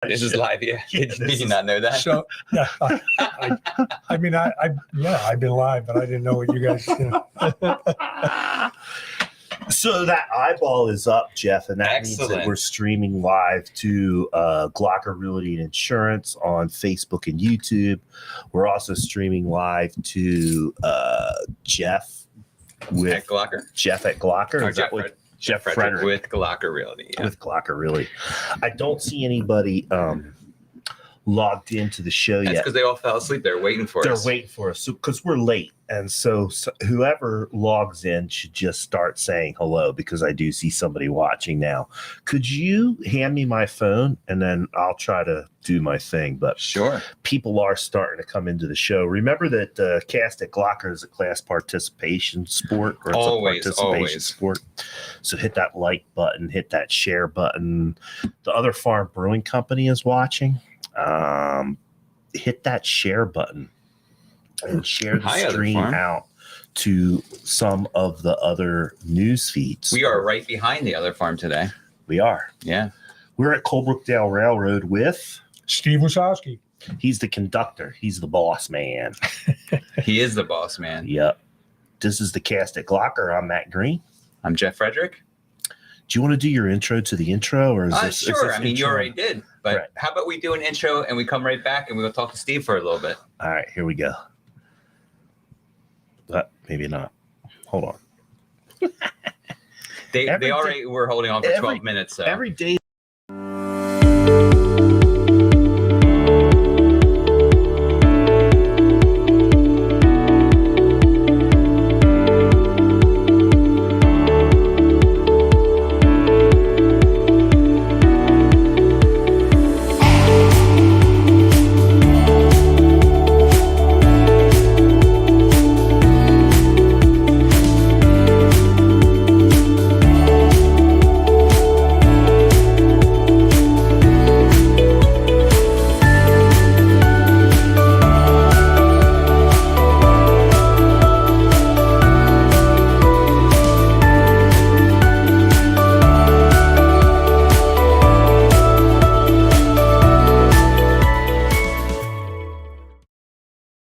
This is live, yeah. Did you not know that? So, yeah, I mean, I've been live, but I didn't know what you guys. So that eyeball is up, Jeff, and that Excellent. means that we're streaming live to Glocker Realty and Insurance on Facebook and YouTube. We're also streaming live to Jeff At Glocker? Jeff at Glocker. Or Is that Jeff Frederick with Glocker Realty. Yeah. with Glocker Realty. I don't see anybody logged into the show That's yet. because they all fell asleep. They're waiting for us. They're waiting for us because we're late. And so whoever logs in should just start saying hello because I do see somebody watching now. Could you hand me my phone and then I'll try to do my thing? But Sure. people are starting to come into the show. Remember that Cast at Glocker is a class participation sport. Or it's Always, a participation always. sport. So hit that like button, hit that share button. The other farm brewing company is watching. Hit that share button and share the stream out to some of the other news feeds. We are right behind the other farm today. We are. Yeah. We're at Colebrookdale Railroad with Steve Wasowski. he's the conductor. He's the boss man. He is the boss, man. Yep. This is the Cast at Glocker. I'm Matt Green. I'm Jeff Frederick. Do you want to do your intro to the intro, or is this? Sure. Is this I mean, you intro? already did. But Right. how about we do an intro and we come right back and we'll talk to Steve for a little bit. All right, here we go. But maybe not. Hold on. They Every already were holding on for 12 minutes. So. Every day.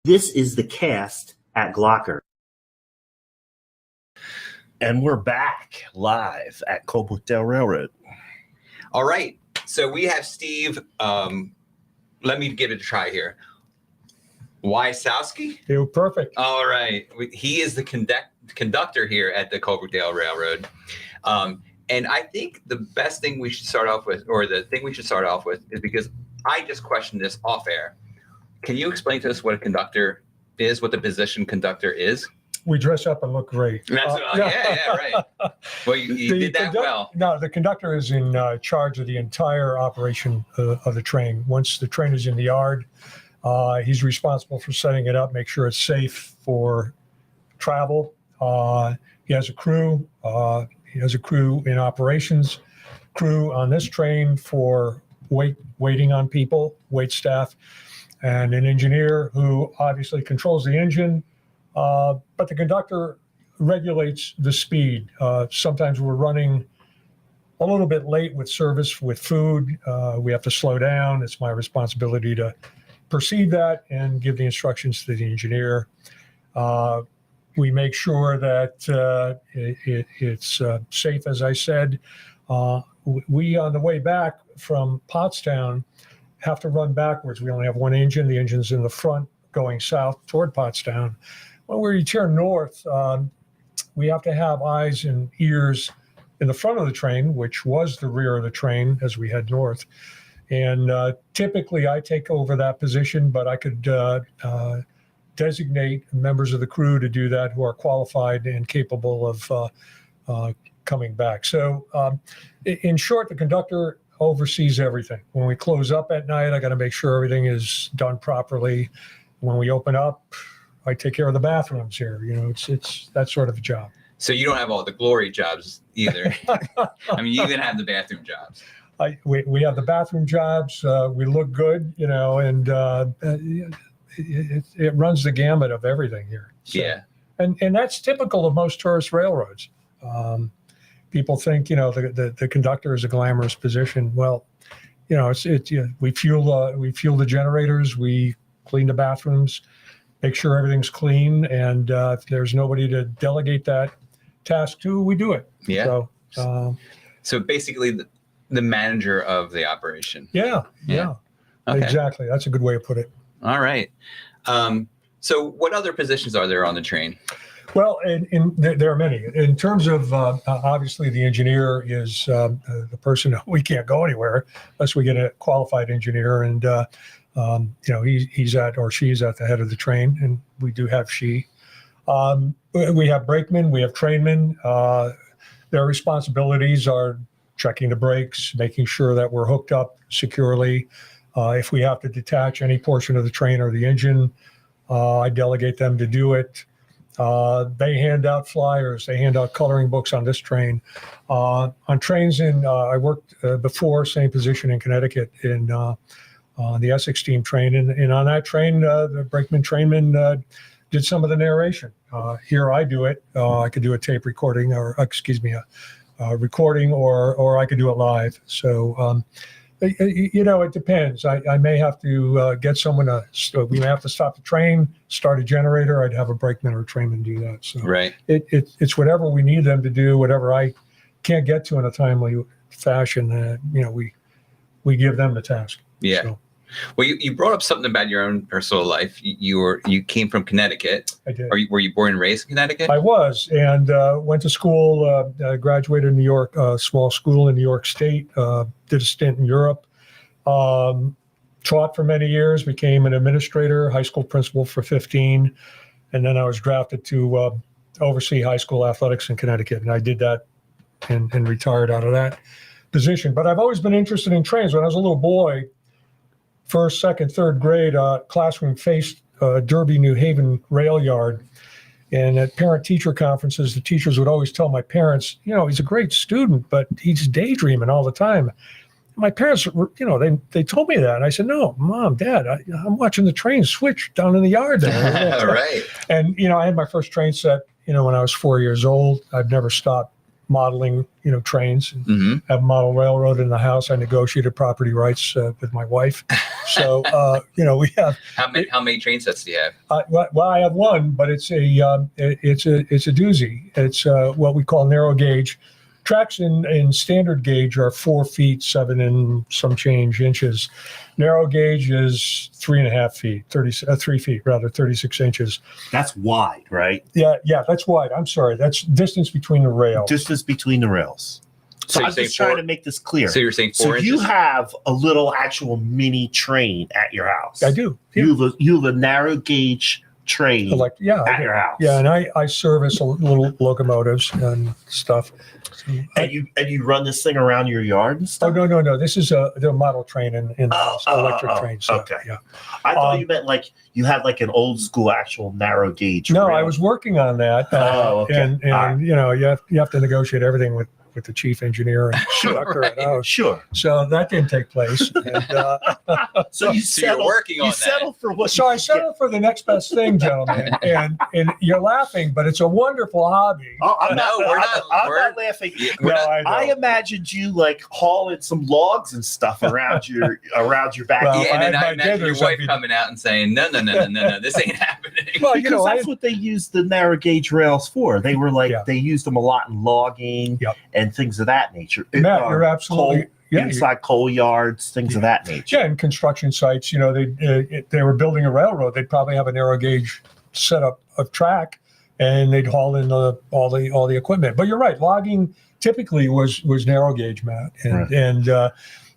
This is the Cast at Glocker. And we're back live at Colebrookdale Railroad. All right. So we have Steve. Let me give it a try here. Wysowski? They were perfect. All right. He is the conductor here at the Colebrookdale Railroad. And I think the best thing we should start off with, or the thing we should start off with, is because I just questioned this off air. Can you explain to us what a conductor is, what the position conductor is? We dress up and look great. That's right. Well, you did that well. No, the conductor is in charge of the entire operation of the train. Once the train is in the yard, he's responsible for setting it up, make sure it's safe for travel. He has a crew. He has a crew in operations, crew on this train for waiting on people, wait staff, and an engineer who obviously controls the engine. But the conductor regulates the speed. Sometimes we're running a little bit late with service, with food. We have to slow down. It's my responsibility to perceive that and give the instructions to the engineer. We make sure that it's safe, as I said. We, on the way back from Pottstown, have to run backwards. We only have one engine. The engine's in the front going south toward Pottstown. When we return north, we have to have eyes and ears in the front of the train, which was the rear of the train as we head north. And typically I take over that position, but I could designate members of the crew to do that who are qualified and capable of coming back. So in short, the conductor oversees everything. When we close up at night, I got to make sure everything is done properly. When we open up, I take care of the bathrooms here. You know, it's that sort of a job. So you don't have all the glory jobs either. I mean, you even have the bathroom jobs. We have the bathroom jobs. We look good, you know, and it runs the gamut of everything here. So, Yeah. And that's typical of most tourist railroads. People think, you know, the conductor is a glamorous position. Well, we fuel the generators, we clean the bathrooms, make sure everything's clean, and if there's nobody to delegate that task to, we do it. Yeah. So basically, the manager of the operation. yeah. Okay. Exactly. That's a good way to put it. All right. So what other positions are there on the train? Well, there are many. In terms of obviously, the engineer is the person. We can't go anywhere unless we get a qualified engineer, and he's at or she's at the head of the train, and we do have she. We have brakemen, we have trainmen. Their responsibilities are checking the brakes, making sure that we're hooked up securely. If we have to detach any portion of the train or the engine, I delegate them to do it. They hand out flyers. They hand out coloring books on this train. On trains I worked before, same position in Connecticut on the Essex steam train. And on that train, the brakeman trainman did some of the narration. Here I do it. I could do a tape recording a recording or I could do it live. So, it depends. I may have to get someone we may have to stop the train, start a generator. I'd have a brakeman or a trainman do that. So right. It's whatever we need them to do, whatever I can't get to in a timely fashion. We give them the task. Yeah. So, well, you brought up something about your own personal life. You came from Connecticut. I did. Were you born and raised in Connecticut? I was, and went to school. Graduated in New York, small school in New York State. Did a stint in Europe. Taught for many years. Became an administrator, high school principal for 15, and then I was drafted to oversee high school athletics in Connecticut, and I did that and retired out of that position. But I've always been interested in trains. When I was a little boy, first, second, third grade, classroom faced Derby, New Haven rail yard. And at parent-teacher conferences, the teachers would always tell my parents, he's a great student, but he's daydreaming all the time. My parents, they told me that. And I said, no, Mom, Dad, I'm watching the train switch down in the yard there. Right. And, I had my first train set, when I was 4 years old. I've never stopped modeling, trains. Mm-hmm. Have a model railroad in the house. I negotiated property rights with my wife. So, we have. How many train sets do you have? Well, I have one, but it's a doozy. It's what we call narrow gauge. Tracks in standard gauge are 4 feet, 7 and some change inches. Narrow gauge is 3.5 feet, 3 feet rather, 36 inches. That's wide, right? Yeah, that's wide. I'm sorry. That's distance between the rails. Distance between the rails. So I'm just trying to make this clear. So you're saying 4 inches? So you have a little actual mini train at your house. I do. Yeah. You have a narrow gauge train at your house. Yeah, and I service little locomotives and stuff. And you run this thing around your yard and stuff? Oh, no. This is a model train in the house, electric train. So, okay. Yeah. I thought you meant like you had like an old school actual narrow gauge. No, rail. I was working on that. Okay. And you have to negotiate everything with the chief engineer and conductor. Right. Sure. So that didn't take place. And, so you're working on that. Settle for what? So I settled for the next best thing, gentlemen. And you're laughing, but it's a wonderful hobby. Oh, I'm not laughing. I imagined you like hauling some logs and stuff around your back. Well, yeah, and I imagine your wife coming out and saying, no, this ain't happening. Well, because that's what they used the narrow gauge rails for. They were like they used them a lot in logging and things of that nature. Matt, you're absolutely inside coal yards, things of that nature. Yeah, and construction sites. They were building a railroad. They'd probably have a narrow gauge setup of track, and they'd haul in all the equipment. But you're right. Logging typically was narrow gauge, Matt, and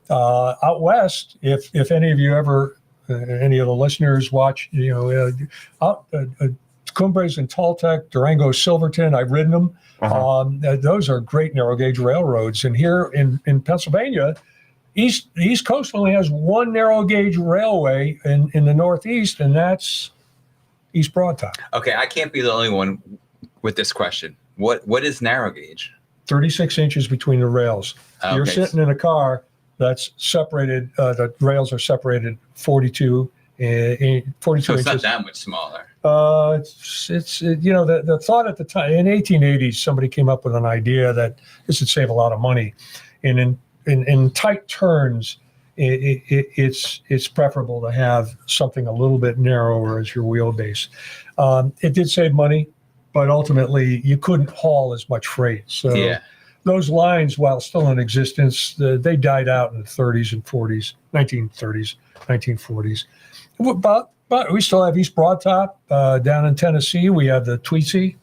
out west, if any of you ever, any of the listeners watch, Cumbres and Toltec, Durango, Silverton, I've ridden them. Those are great narrow gauge railroads. And here in Pennsylvania, the East Coast only has one narrow gauge railway in the Northeast, and that's East Broad Top. Okay, I can't be the only one with this question. What is narrow gauge? 36 inches between the rails. Okay. You're sitting in a car that's separated. The rails are separated 42 inches. So it's not that much smaller. It's the thought at the time in 1880s, somebody came up with an idea that this would save a lot of money, and in tight turns, it's preferable to have something a little bit narrower as your wheelbase. It did save money, but ultimately you couldn't haul as much freight. So Yeah. those lines, while still in existence, they died out in the 30s and 40s, 1930s, 1940s. But we still have East Broad Top down in Tennessee. We have the Tweetsie.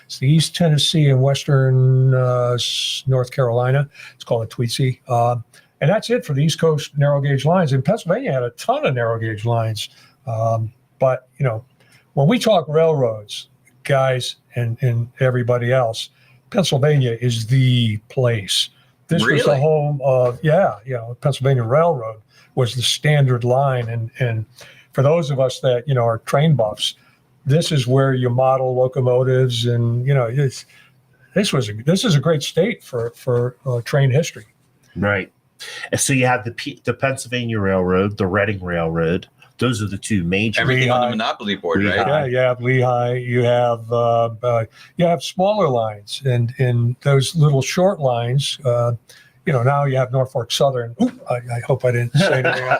It's the East Tennessee and Western North Carolina. It's called a Tweetsie. And that's it for the East Coast narrow gauge lines. And Pennsylvania had a ton of narrow gauge lines. But, when we talk railroads, guys and everybody else, Pennsylvania is the place. This was the home of, Pennsylvania Railroad was the standard line. And for those of us that, are train buffs, this is where you model locomotives. And, this is a great state for train history. Right. And so you have the Pennsylvania Railroad, the Reading Railroad. Those are the two major. Everything on the monopoly board, right? Yeah, you have Lehigh. You have smaller lines, and those little short lines. Now you have Norfolk Southern. I hope I didn't say anything.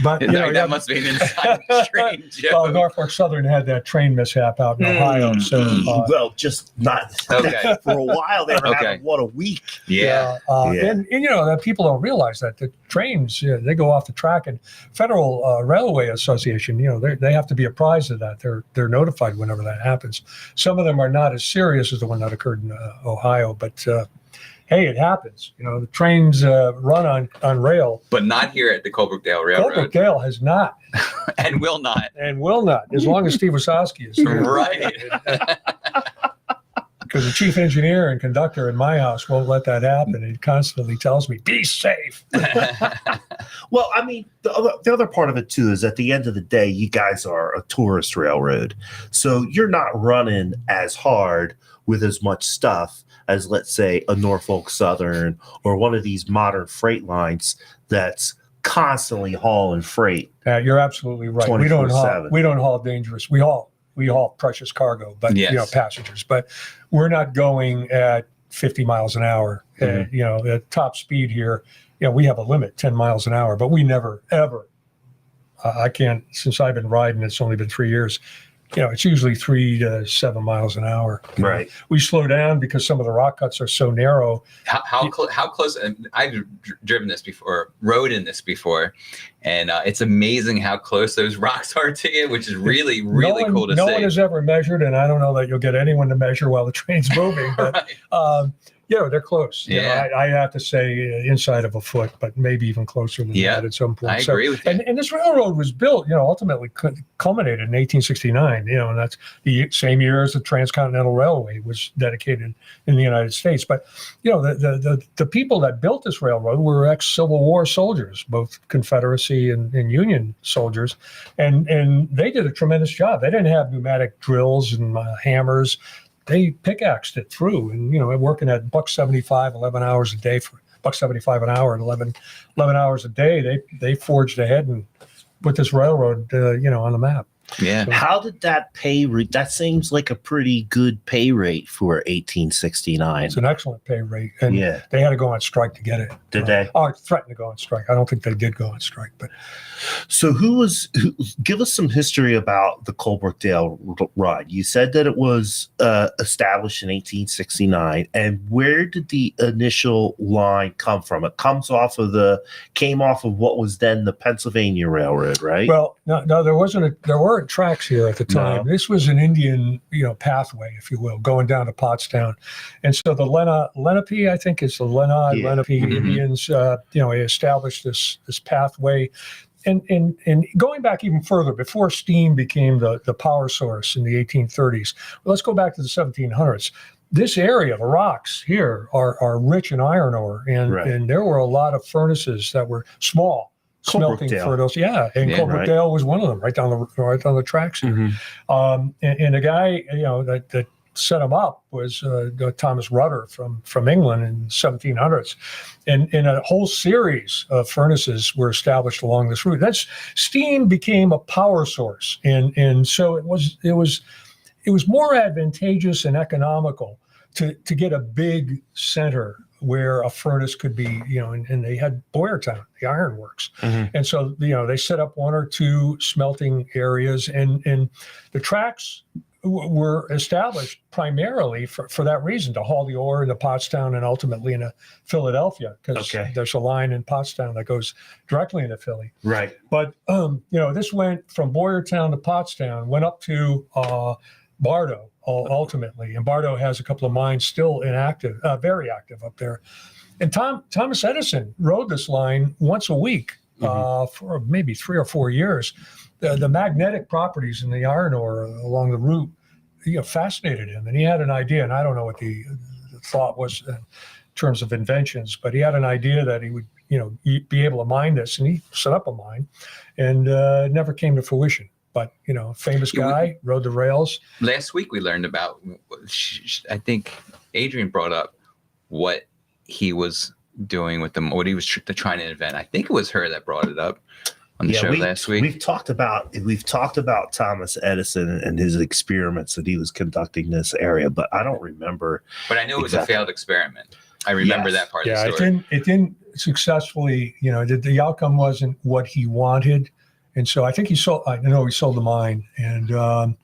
But that must be an inside train joke. Well, Norfolk Southern had that train mishap out in Ohio. So just not okay. For a while they were having a week. Yeah. And that people don't realize that the trains they go off the track, and Federal Railway Association they have to be apprised of that. They're notified whenever that happens. Some of them are not as serious as the one that occurred in Ohio, but. Hey, it happens. The trains run on rail. But not here at the Colebrookdale Railroad. Colebrookdale has not. And will not. As long as Steve Wasowski is there. Right. Because the chief engineer and conductor in my house won't let that happen. He constantly tells me, be safe. Well, I mean, the other part of it, too, is at the end of the day, you guys are a tourist railroad. So you're not running as hard with as much stuff as, let's say, a Norfolk Southern or one of these modern freight lines that's constantly hauling freight. You're absolutely right. We don't haul dangerous. We haul precious cargo, but passengers. But we're not going at 50 miles an hour. Mm-hmm. At top speed here, we have a limit, 10 miles an hour. But we never ever. I can't. Since I've been riding, it's only been 3 years. It's usually 3 to 7 miles an hour. Right. We slow down because some of the rock cuts are so narrow. How close? I've driven this before, rode in this before, and it's amazing how close those rocks are to you, which is really cool to see. No one has ever measured, and I don't know that you'll get anyone to measure while the train's moving, but right. They're close. Yeah. I have to say inside of a foot, but maybe even closer than that at some point. I agree with you. And this railroad was built, ultimately culminated in 1869, and that's the same year as the Transcontinental Railway was dedicated in the United States. But, the people that built this railroad were ex-Civil War soldiers, both Confederacy and Union soldiers. And they did a tremendous job. They didn't have pneumatic drills and hammers. They pickaxed it through, and working at $1.75, 11 hours a day for $1.75 an hour, and 11 hours a day, they forged ahead and put this railroad, on the map. Yeah. So, how did that pay rate? That seems like a pretty good pay rate for 1869. It's an excellent pay rate, and they had to go on strike to get it. Did they? Threatened to go on strike. I don't think they did go on strike, but. So give us some history about the Colebrookdale ride. You said that it was established in 1869, and where did the initial line come from? It came off of what was then the Pennsylvania Railroad, right? Well, no, there weren't tracks here at the time. No. This was an Indian, pathway, if you will, going down to Pottstown. And so the Lenape, I think it's the Lenape Indians, established this pathway. And going back even further, before steam became the power source in the 1830s, let's go back to the 1700s. This area, the rocks here, are rich in iron ore, and there were a lot of furnaces that were small, smelting for those. Yeah, and Colebrookdale was one of them, right down the tracks here. Mm-hmm. And the guy, that set them up was Thomas Rudder from England in the 1700s, and a whole series of furnaces were established along this route. Steam became a power source, and so it was more advantageous and economical to get a big center where a furnace could be, and they had Boyertown, the ironworks. And so, they set up one or two smelting areas, and the tracks were established primarily for that reason, to haul the ore into Pottstown and ultimately into Philadelphia, because there's a line in Pottstown that goes directly into Philly. Right. But, this went from Boyertown to Pottstown, went up to Bardo ultimately. And Bardo has a couple of mines still inactive, very active up there. And Thomas Edison rode this line once a week for maybe 3 or 4 years. The magnetic properties in the iron ore along the route, fascinated him. And he had an idea, and I don't know what the thought was in terms of inventions, but he had an idea that he would, be able to mine this, and he set up a mine, and it never came to fruition. But, famous guy, rode the rails. Last week we learned about, I think Adrian brought up what he was doing with them, what he was trying to invent. I think it was her that brought it up on the show last week. We've talked about Thomas Edison and his experiments that he was conducting in this area, but I don't remember. But I know it was a failed experiment. I remember that part of the story. It didn't successfully, the outcome wasn't what he wanted. And so I think he sold the mine, and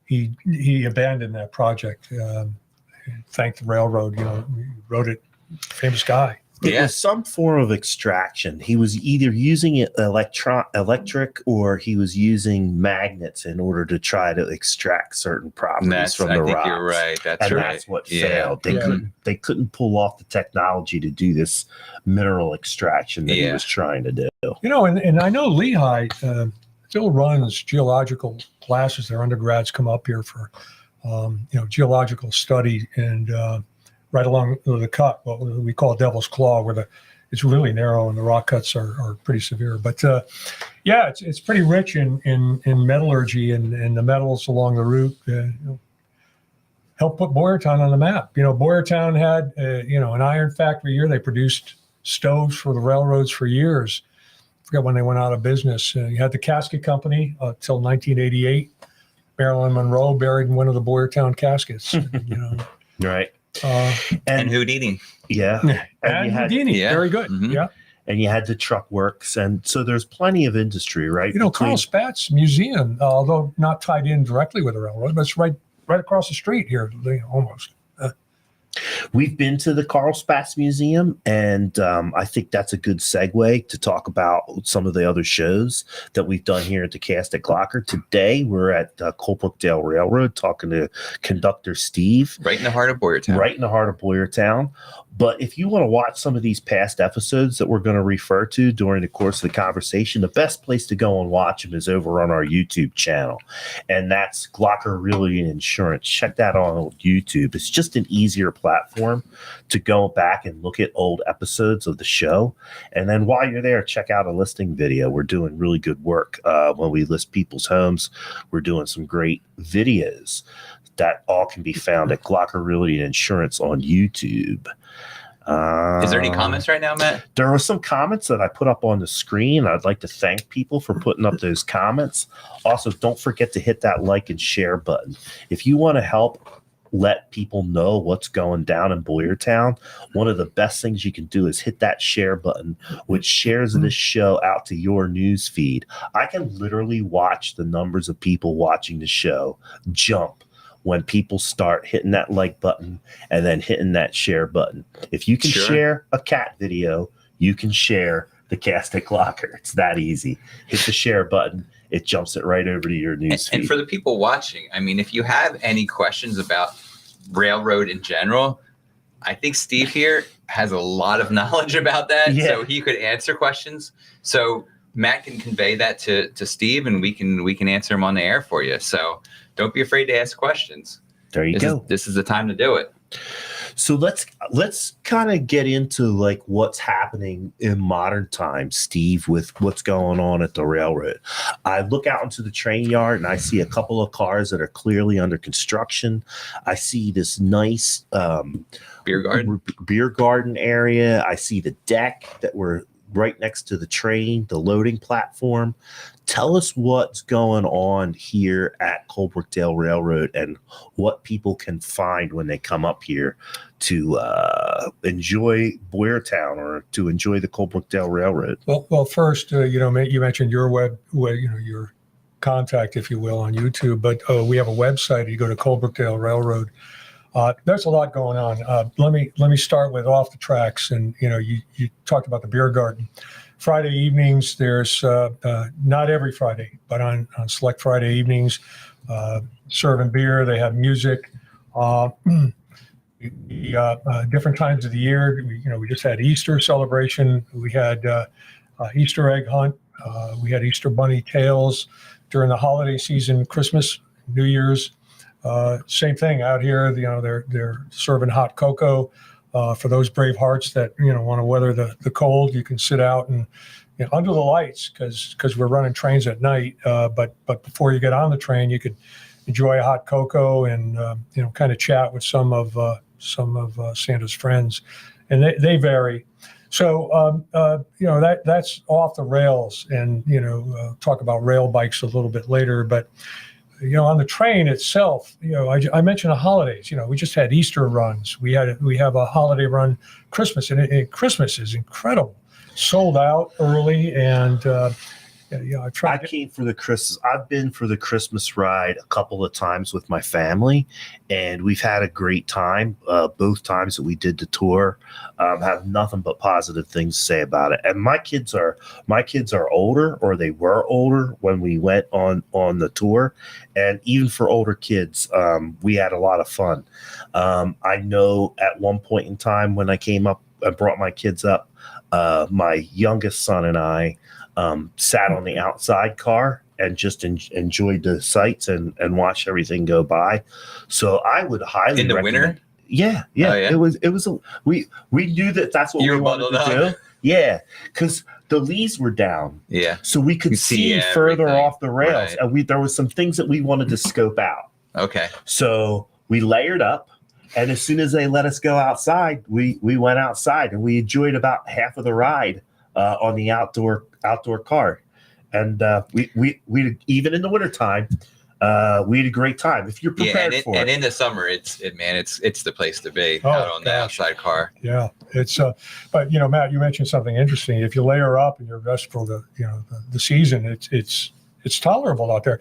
he abandoned that project. Thanked the railroad, he wrote it, famous guy. It was some form of extraction. He was either using it electric, or he was using magnets in order to try to extract certain properties from the rocks. I think you're right. That's what failed. They couldn't pull off the technology to do this mineral extraction that he was trying to do. And I know Lehigh still runs geological classes. Their undergrads come up here for geological study, and right along the cut, what we call Devil's Claw, where it's really narrow and the rock cuts are pretty severe. But it's pretty rich in metallurgy, and the metals along the route helped put Boyertown on the map. Boyertown had an iron factory here. They produced stoves for the railroads for years. I forget when they went out of business. You had the casket company till 1988. Marilyn Monroe buried in one of the Boyertown caskets. Right. And Houdini. Yeah. And Houdini. Yeah. Very good. Mm-hmm. Yeah. And you had the truck works. And so there's plenty of industry, right? Carl Spaatz Museum, although not tied in directly with the railroad, but it's right across the street here, almost. We've been to the Carl Spaatz Museum, and I think that's a good segue to talk about some of the other shows that we've done here at the Cast at Glocker. Today, we're at Colebrookdale Railroad talking to conductor Steve. Right in the heart of Boyertown. But if you want to watch some of these past episodes that we're going to refer to during the course of the conversation, the best place to go and watch them is over on our YouTube channel. And that's Glocker Realty and Insurance. Check that out on YouTube. It's just an easier platform to go back and look at old episodes of the show. And then while you're there, check out a listing video. We're doing really good work when we list people's homes. We're doing some great videos. That all can be found at Glocker Realty and Insurance on YouTube. Is there any comments right now, Matt? There are some comments that I put up on the screen. I'd like to thank people for putting up those comments. Also, don't forget to hit that like and share button. If you want to help let people know what's going down in Boyertown, one of the best things you can do is hit that share button, which shares this show out to your news feed. I can literally watch the numbers of people watching the show jump when people start hitting that like button and then hitting that share button. If you can share a cat video, you can share the Cast at Glocker. It's that easy. Hit the share button. It jumps it right over to your news feed. And for the people watching, I mean, if you have any questions about railroad in general, I think Steve here has a lot of knowledge about that. So he could answer questions. So Matt can convey that to Steve, and we can answer them on the air for you. So don't be afraid to ask questions. There you go. This is the time to do it. So let's kind of get into like what's happening in modern times, Steve, with what's going on at the railroad. I look out into the train yard and I see a couple of cars that are clearly under construction. I see this nice beer garden area. I see the deck that we're right next to the train, the loading platform. Tell us what's going on here at Colebrookdale Railroad and what people can find when they come up here to enjoy Boyertown or to enjoy the Colebrookdale Railroad. Well, first, you mentioned your your contact, if you will, on YouTube, but we have a website. You go to Colebrookdale Railroad. There's a lot going on. Let me start with off the tracks, and you talked about the beer garden. Friday evenings, there's not every Friday, but on select Friday evenings, serving beer. They have music. Different times of the year. We just had Easter celebration. We had Easter egg hunt. We had Easter bunny tales during the holiday season, Christmas, New Year's. Same thing out here. They're serving hot cocoa for those brave hearts that want to weather the cold. You can sit out and under the lights because we're running trains at night. But before you get on the train, you could enjoy a hot cocoa and kind of chat with some of Santa's friends, and they vary. So that's off the rails, and talk about rail bikes a little bit later, but. On the train itself, I mentioned the holidays. We just had Easter runs. We have a holiday run, Christmas, and Christmas is incredible. Sold out early, and I came for the Christmas. I've been for the Christmas ride a couple of times with my family, and we've had a great time. Both times that we did the tour, have nothing but positive things to say about it. And my kids are older, or they were older when we went on the tour. And even for older kids, we had a lot of fun. I know at one point in time when I came up and brought my kids up, my youngest son and I sat on the outside car and just enjoyed the sights and watched everything go by. So I would highly in the recommend. winter. Yeah. Oh, yeah. It was we knew that's what we wanted to do. Yeah, because the leaves were down. Yeah, so we could see further off the rails, right. and there was some things that we wanted to scope out. Okay, so we layered up. And as soon as they let us go outside, we went outside, and we enjoyed about half of the ride on the outdoor car. And we even in the wintertime, we had a great time. If you're prepared for it. And in the summer, it's the place to be out on the outside car. Yeah, it's but Matt, you mentioned something interesting. If you layer up and you're dressed for the season, it's tolerable out there.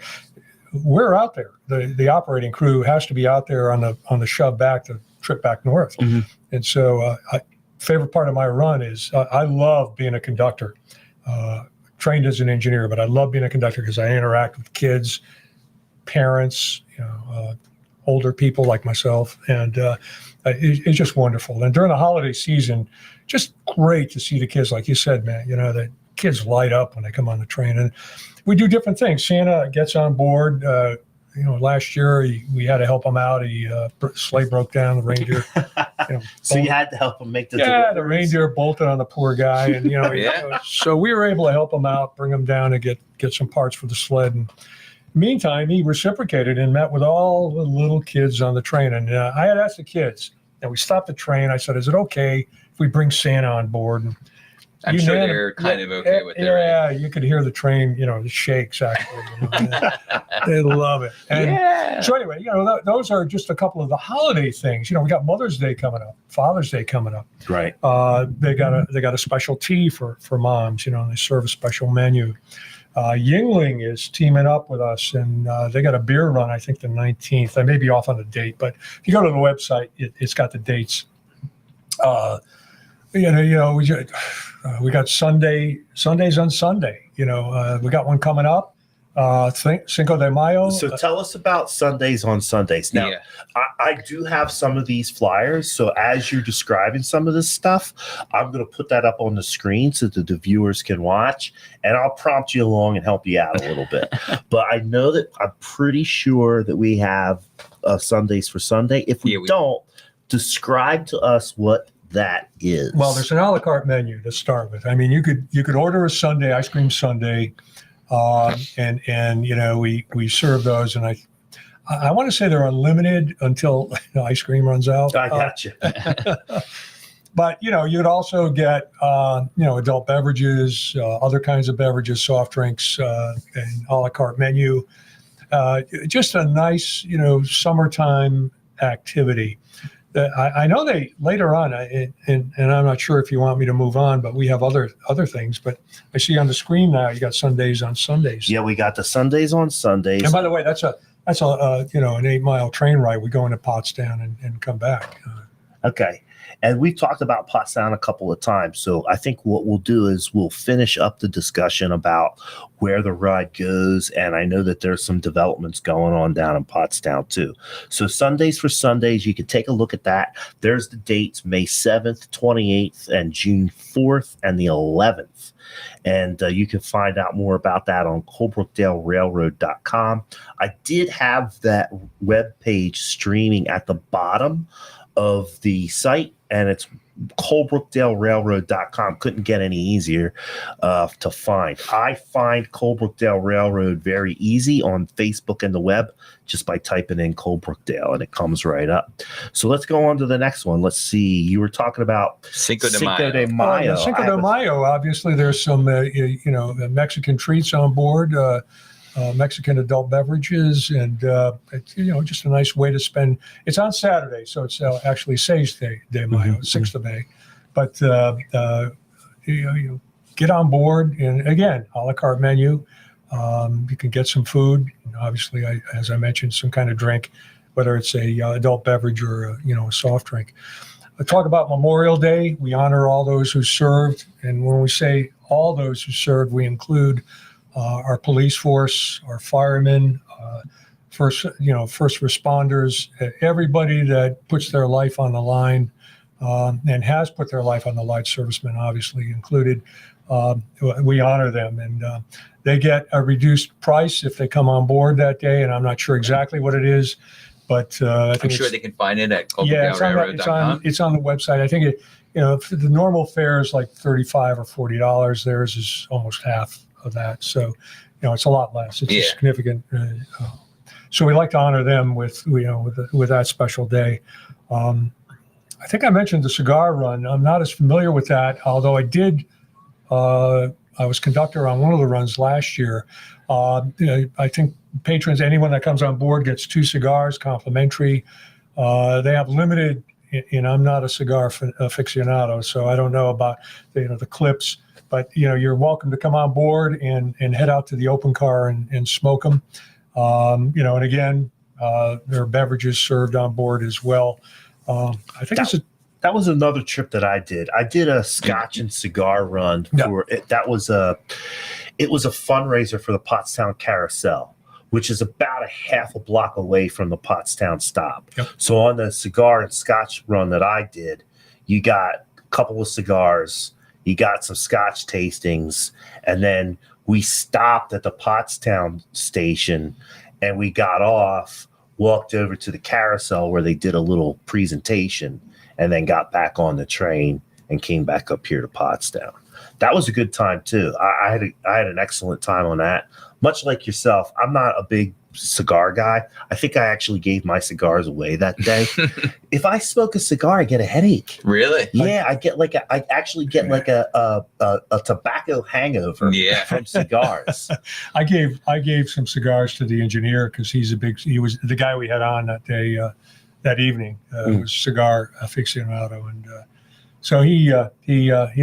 We're out there. The operating crew has to be out there on the shove back, the trip back north. Mm-hmm. And so favorite part of my run is I love being a conductor. Trained as an engineer, but I love being a conductor because I interact with kids, parents, older people like myself, and it's just wonderful. And during the holiday season, just great to see the kids, like you said, man. The kids light up when they come on the train, and we do different things. Santa gets on board. Last year we had to help him out. Sleigh broke down. The reindeer. So you had to help him make the deliveries. The reindeer bolted on the poor guy, and so we were able to help him out, bring him down, and get some parts for the sled. And meantime, he reciprocated and met with all the little kids on the train. And I had asked the kids, and we stopped the train. I said, "Is it okay if we bring Santa on board?" And I'm sure they're kind of okay with it. Yeah, right? You could hear the train, it shakes actually. They love it. And so anyway, those are just a couple of the holiday things. We got Mother's Day coming up, Father's Day coming up. Right. They got a special tea for moms. And they serve a special menu. Yingling is teaming up with us, and they got a beer run. I think the 19th. I may be off on the date, but if you go to the website, it's got the dates. We got Sundays on Sunday. We got one coming up, Cinco de Mayo. So tell us about Sundays on Sundays. Now, I do have some of these flyers. So as you're describing some of this stuff, I'm going to put that up on the screen so that the viewers can watch, and I'll prompt you along and help you out a little bit. But I know that I'm pretty sure that we have Sundays for Sunday. If we don't, describe to us what that is. Well, there's an a la carte menu to start with. I mean, you could order a sundae, ice cream sundae, and we serve those, and I want to say they're unlimited until the ice cream runs out. I got you. But, you'd also get, adult beverages, other kinds of beverages, soft drinks, and a la carte menu. Just a nice, summertime activity. I know they later on, and I'm not sure if you want me to move on, but we have other things. But I see on the screen now you got Sundays on Sundays. Yeah, we got the Sundays on Sundays. And by the way, that's an 8-mile train ride. We go into Pottstown and come back. Okay. And we've talked about Pottstown a couple of times. So I think what we'll do is we'll finish up the discussion about where the ride goes. And I know that there's some developments going on down in Pottstown too. So Sundays for Sundays, you can take a look at that. There's the dates, May 7th, 28th, and June 4th and the 11th. And you can find out more about that on Colebrookdalerailroad.com. I did have that web page streaming at the bottom of the site, and it's Colebrookdalerailroad.com. Couldn't get any easier to find. I find Colebrookdale Railroad very easy on Facebook and the web just by typing in Colebrookdale, and it comes right up. So let's go on to the next one. Let's see. You were talking about Cinco de Mayo. Cinco de Mayo, obviously, there's some Mexican treats on board. Mexican adult beverages, and it's, just a nice way to spend. It's on Saturday, so it's actually 6 de Mayo, 6th of May. But you get on board, and again, a la carte menu. You can get some food, and obviously, as I mentioned, some kind of drink, whether it's a adult beverage or a soft drink. I talk about Memorial Day. We honor all those who served, and when we say all those who served, we include our police force, our firemen, first responders, everybody that puts their life on the line and has put their life on the line, servicemen obviously included. We honor them, and they get a reduced price if they come on board that day. And I'm not sure exactly what it is, but I think I'm sure they can find it at Colebrookdalerailroad.com. It's on the website. I think the normal fare is like $35 or $40. Theirs is almost half of that, so it's a lot less. It's a significant. So we like to honor them with that special day. I think I mentioned the cigar run. I'm not as familiar with that, although I did. I was conductor on one of the runs last year. I think patrons, anyone that comes on board, gets 2 cigars complimentary. They have limited, and I'm not a cigar aficionado, so I don't know about the clips. But you're welcome to come on board and head out to the open car and smoke them. And again, there are beverages served on board as well. I think that was another trip that I did. I did a Scotch and cigar run for it. It was a fundraiser for the Pottstown Carousel, which is about a half a block away from the Pottstown stop. Yep. So on the cigar and Scotch run that I did, you got a couple of cigars. You got some Scotch tastings, and then we stopped at the Pottstown station, and we got off, walked over to the carousel where they did a little presentation, and then got back on the train and came back up here to Pottstown. That was a good time too. I had an excellent time on that. Much like yourself, I'm not a big cigar guy. I think I actually gave my cigars away that day. If I smoke a cigar, I get a headache. Really? Yeah, I actually get a tobacco hangover from cigars. I gave some cigars to the engineer because he was the guy we had on that day, that evening. Was cigar aficionado, and so he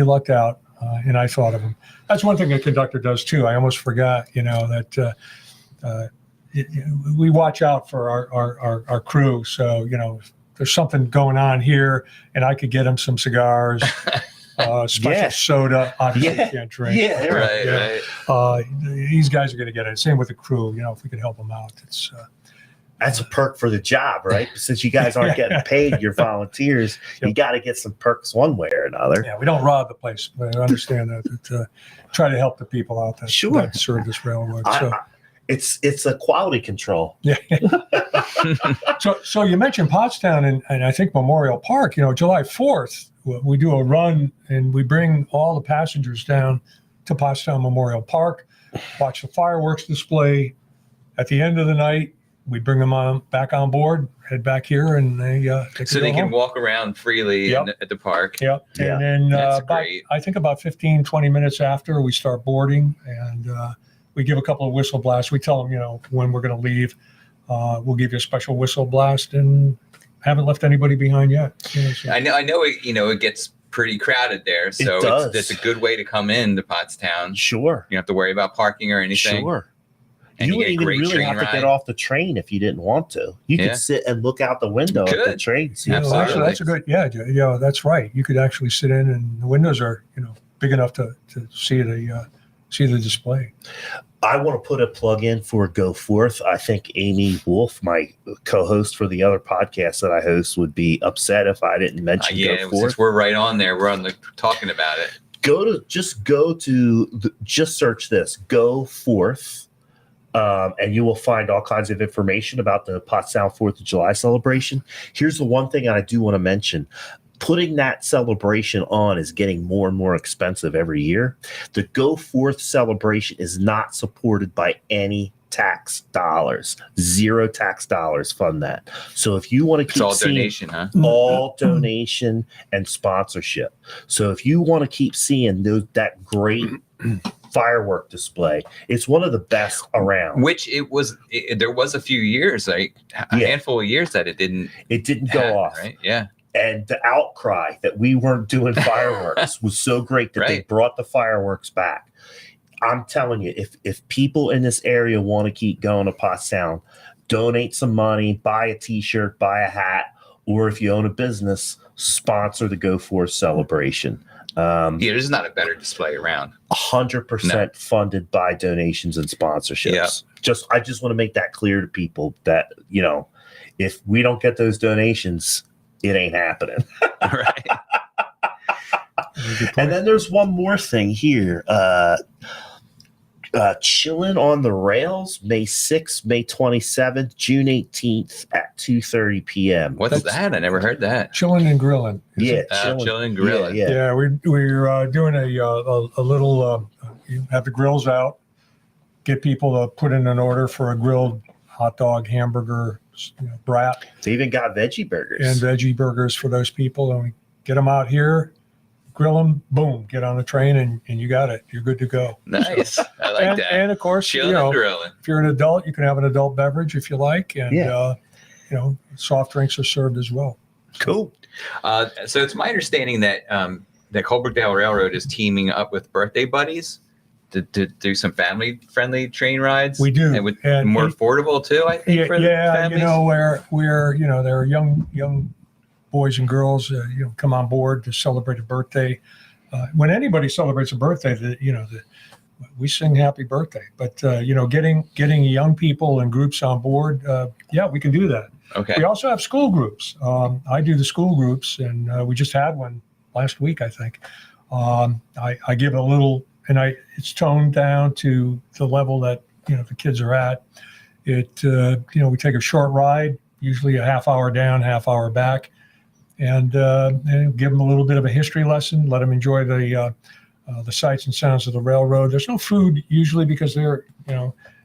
lucked out, and I thought of him. That's one thing a conductor does too. I almost forgot, that. We watch out for our crew. So, if there's something going on here and I could get them some cigars, special soda, obviously you can't drink. Yeah, right. These guys are going to get it. Same with the crew, if we could help them out. It's that's a perk for the job, right? Since you guys aren't getting paid, you're volunteers, you got to get some perks one way or another. Yeah, we don't rob the place. But I understand that. But, try to help the people out that serve this railroad. It's a quality control. Yeah. So you mentioned Pottstown and I think Memorial Park. July 4th, we do a run and we bring all the passengers down to Pottstown Memorial Park, watch the fireworks display. At the end of the night, we bring them back on board, head back here, and they So they go can home. walk around freely Yep. at the park. Yep. Yeah. And then That's great. I think about 15, 20 minutes after, we start boarding, and we give a couple of whistle blasts. We tell them, when we're going to leave. We'll give you a special whistle blast, and haven't left anybody behind yet. So. I know. It gets pretty crowded there, so It does. it's a good way to come in to Pottstown. Sure. You don't have to worry about parking or anything. Sure. And You you wouldn't get a even great really train have to ride. get off the train if you didn't want to. You Yeah. could sit and look out the window at the Good. train. See Actually, Absolutely. that's a good. Yeah, that's right. You could actually sit in, and the windows are big enough to see the display. I want to put a plug in for Go Forth. I think Amy Wolf, my co-host for the other podcast that I host, would be upset if I didn't mention Go Since Forth. we're right on there, we're on talking about it. Just search this Go Forth, and you will find all kinds of information about the Pottstown 4th of July celebration. Here's the one thing I do want to mention. Putting that celebration on is getting more and more expensive every year. The Go Forth celebration is not supported by any tax dollars. 0 tax dollars fund that. So if you want to It's keep all seeing donation, huh? all donation and sponsorship. So if you want to keep seeing that great firework display, it's one of the best around. Which there was a few years, like a Yeah. handful of years that it didn't Go happen, off. right? Yeah. And the outcry that we weren't doing fireworks was so great that they Right. brought the fireworks back. I'm telling you, if people in this area want to keep going to Pottstown, donate some money, buy a t-shirt, buy a hat, or if you own a business, sponsor the Go Forth celebration. There's not a better display around. 100% funded by donations and sponsorships. Yeah. I just want to make that clear to people that, if we don't get those donations, it ain't happening. Right. And then there's one more thing here. Chilling on the Rails, May 6th, May 27th, June 18th at 2:30 p.m. What's that? I never heard that. Chilling and grilling. Yeah, Chilling Grilling. Yeah. Yeah, we're doing a little. You have the grills out. Get people to put in an order for a grilled hot dog, hamburger, brat, They even got veggie burgers. and veggie burgers for those people, and we get them out here, grill them, boom, get on the train, and you got it. You're good to go. Nice. I like that. And of course, Chilling and grilling. if you're an adult, you can have an adult beverage if you like, and soft drinks are served as well. Cool. So it's my understanding that that Colebrookdale Railroad is teaming up with Birthday Buddies to do some family-friendly train rides. We do, and more affordable too. I think. For the families. where there are young boys and girls come on board to celebrate a birthday. When anybody celebrates a birthday, we sing happy birthday. But getting young people and groups on board, we can do that. Okay. We also have school groups. I do the school groups, and we just had one last week, I think. I give a little, and it's toned down to the level that the kids are at. We take a short ride, usually a half hour down, half hour back, and give them a little bit of a history lesson. Let them enjoy the sights and sounds of the railroad. There's no food usually because they're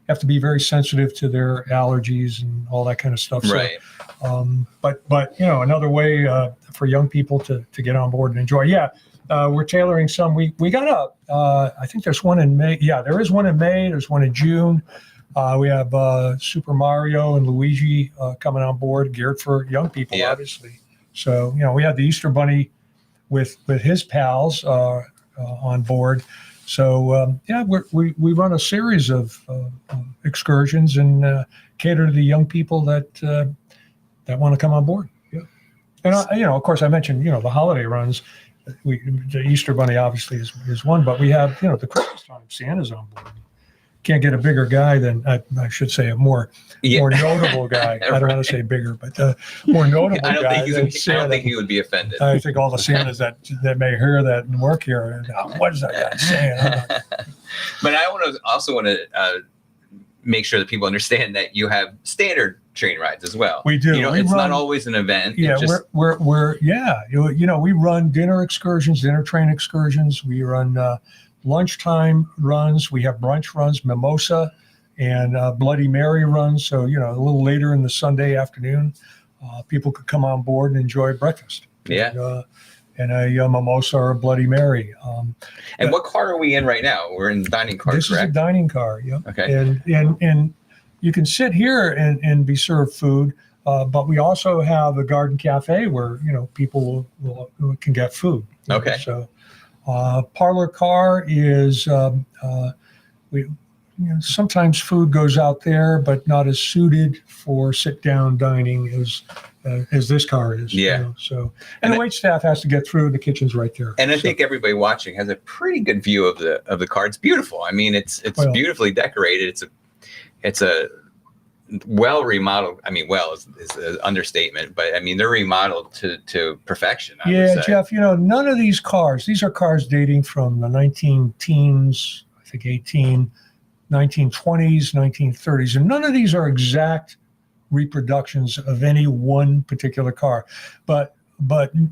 have to be very sensitive to their allergies and all that kind of stuff. Right. So, but another way for young people to get on board and enjoy. Yeah. We're tailoring some. We got I think there's one in May. Yeah, there is one in May. There's one in June. We have Super Mario and Luigi coming on board, geared for young people, obviously. So, we had the Easter Bunny with his pals on board. So, we run a series of excursions and cater to the young people that want to come on board. Yeah. And, of course, I mentioned, the holiday runs. The Easter Bunny obviously is one, but we have the Christmas time. Santa's on board. Can't get a bigger guy than I should say a more notable guy. I don't want to say bigger, but more notable guy. I don't think he would be offended. I think all the Santas that may hear that and work here, what is that guy saying? But I also want to make sure that people understand that you have standard train rides as well. We do. It's not always an event. Yeah, we run dinner excursions, dinner train excursions. We run lunchtime runs. We have brunch runs, mimosa, and Bloody Mary runs. So, a little later in the Sunday afternoon, people could come on board and enjoy breakfast. Yeah. And a mimosa or a Bloody Mary. And what car are we in right now? We're in the dining car, This correct? is a dining car, yeah. Okay. And you can sit here and be served food, but we also have a garden cafe where, people can get food. Okay. So parlor car is, sometimes food goes out there, but not as suited for sit-down dining as this car is. Yeah. And the wait staff has to get through. The kitchen's right there. And I think everybody watching has a pretty good view of the car. It's beautiful. I mean, it's beautifully decorated. It's a well remodeled. I mean, well is an understatement, but I mean they're remodeled to perfection. I would say. Jeff. None of these cars. These are cars dating from the 19-teens. I think 1920s, 1930s, and none of these are exact reproductions of any one particular car. But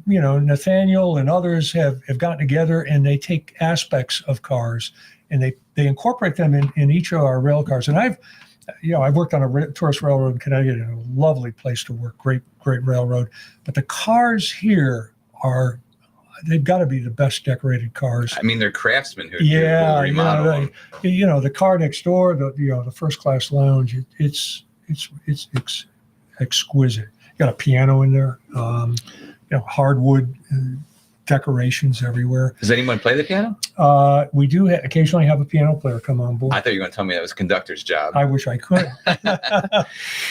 Nathaniel and others have gotten together and they take aspects of cars and they incorporate them in each of our rail cars. And I've worked on a tourist railroad in Connecticut, a lovely place to work, great railroad. But the cars here they've got to be the best decorated cars. I mean, they're craftsmen who remodel them. The car next door, the first class lounge, it's exquisite. You got a piano in there, hardwood decorations everywhere. Does anyone play the piano? We do occasionally have a piano player come on board. I thought you were going to tell me that was conductor's job. I wish I could.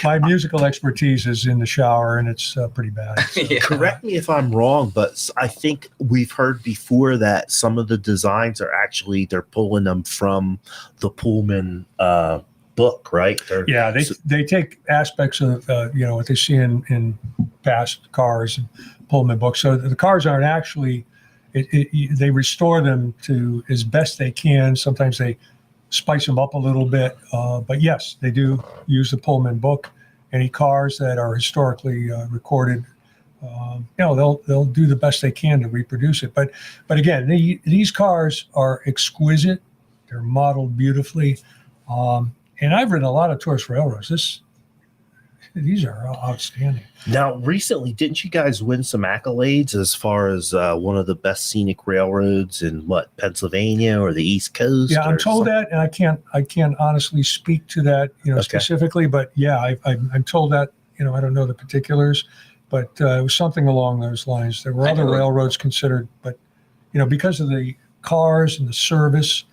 My musical expertise is in the shower, and it's pretty bad. So. Yeah. Correct me if I'm wrong, but I think we've heard before that some of the designs are actually they're pulling them from the Pullman book, right? They take aspects of what they see in past cars and Pullman books. So the cars aren't actually. They restore them to as best they can. Sometimes they spice them up a little bit, but yes, they do use the Pullman book. Any cars that are historically recorded, they'll do the best they can to reproduce it. But again, these cars are exquisite. They're modeled beautifully, and I've ridden a lot of tourist railroads. These are outstanding. Now, recently, didn't you guys win some accolades as far as one of the best scenic railroads in Pennsylvania or the East Coast? Yeah, I'm told that, and I can't honestly speak to that, specifically. But yeah, I'm told that. I don't know the particulars, but it was something along those lines. There were other railroads considered, but because of the cars and the service,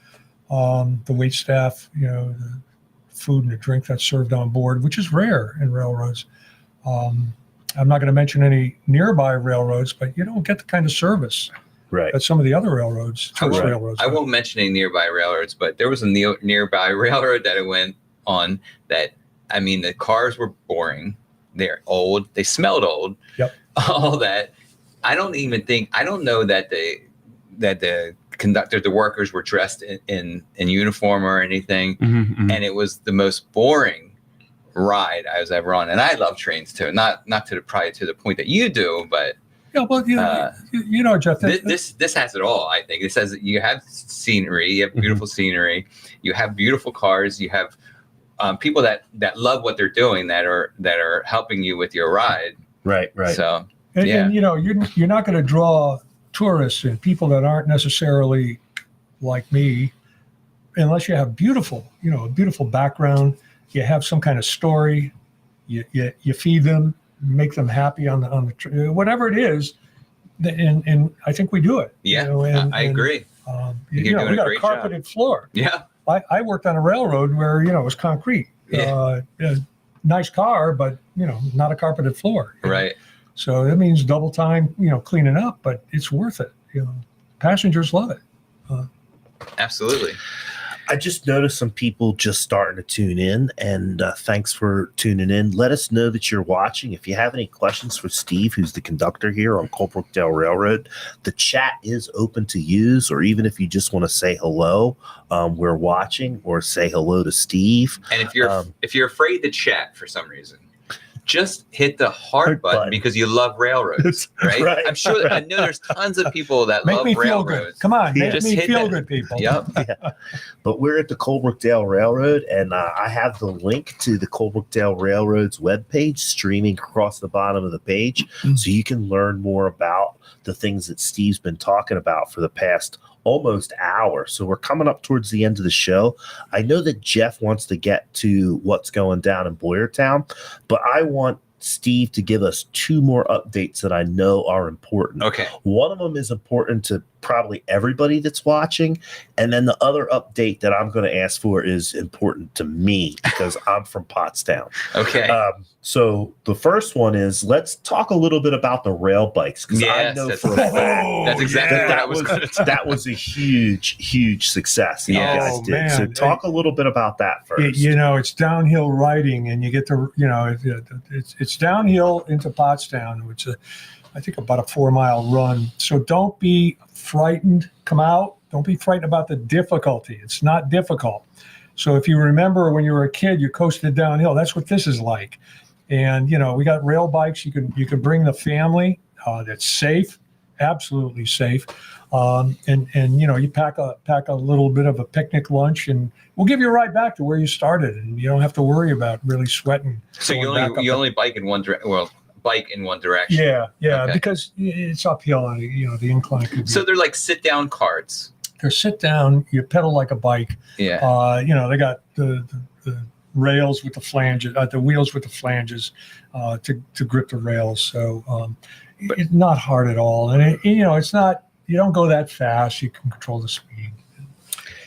the wait staff, the food and the drink that's served on board, which is rare in railroads. I'm not going to mention any nearby railroads, but you don't get the kind of service that some of the other railroads. I won't mention any nearby railroads, but there was a nearby railroad that I went on that, I mean, the cars were boring. They're old. They smelled old. Yep. All that. I don't know that the conductor, the workers were dressed in uniform or anything. Mm-hmm. And it was the most boring ride I was ever on. And I love trains too. Not probably to the point that you do, but Jeff, this has it all. I think it says that you have scenery, you have beautiful scenery, you have beautiful cars, you have people that love what they're doing that are helping you with your ride. Right. So and you're not going to draw tourists and people that aren't necessarily like me unless you have a beautiful background. You have some kind of story. You feed them, make them happy on the whatever it is, and I think we do it. Yeah, I agree. We got a carpeted floor. Yeah, I worked on a railroad where it was concrete. Yeah. Nice car, but not a carpeted floor. Right. So that means double time, cleaning up, but it's worth it. Passengers love it. Absolutely. I just noticed some people just starting to tune in, and thanks for tuning in. Let us know that you're watching. If you have any questions for Steve, who's the conductor here on Colebrookdale Railroad, the chat is open to use, or even if you just want to say hello, we're watching, or say hello to Steve. And if you're afraid to chat for some reason, just hit the heart button because you love railroads, right? Right. I'm sure. I know there's tons of people that Make love me feel railroads. good. Come on, Yeah. make Just me hit feel that. good, people. Yep. But we're at the Colebrookdale Railroad, and I have the link to the Colebrookdale Railroad's webpage streaming across the bottom of the page, so you can learn more about the things that Steve's been talking about for the past almost hour. So we're coming up towards the end of the show. I know that Jeff wants to get to what's going down in Boyertown, but I want Steve to give us 2 more updates that I know are important. Okay. One of them is important to probably everybody that's watching. And then the other update that I'm going to ask for is important to me because I'm from Pottstown. Okay. So the first one is, let's talk a little bit about the rail bikes. Because I know for a fact that's exactly what I that was going to talk that was a huge success that you guys did. Man. So talk a little bit about that first. It's downhill riding, and you get to, it's downhill into Pottstown, which is, I think, about a 4-mile run. So don't be frightened. Come out. Don't be frightened about the difficulty. It's not difficult. So if you remember when you were a kid, you coasted downhill. That's what this is like. And, we got rail bikes. You can bring the family. That's safe, absolutely safe. And you pack a little bit of a picnic lunch, and we'll give you a ride back to where you started, and you don't have to worry about really sweating. So you only bike in one direction. Well, bike in one direction. Yeah, Okay. because it's uphill on the incline. Could be, So they're like sit down carts. they're sit down. You pedal like a bike. Yeah. They got the rails with the flanges, the wheels with the flanges to grip the rails. So it's not hard at all, and it's not. You don't go that fast. You can control the speed.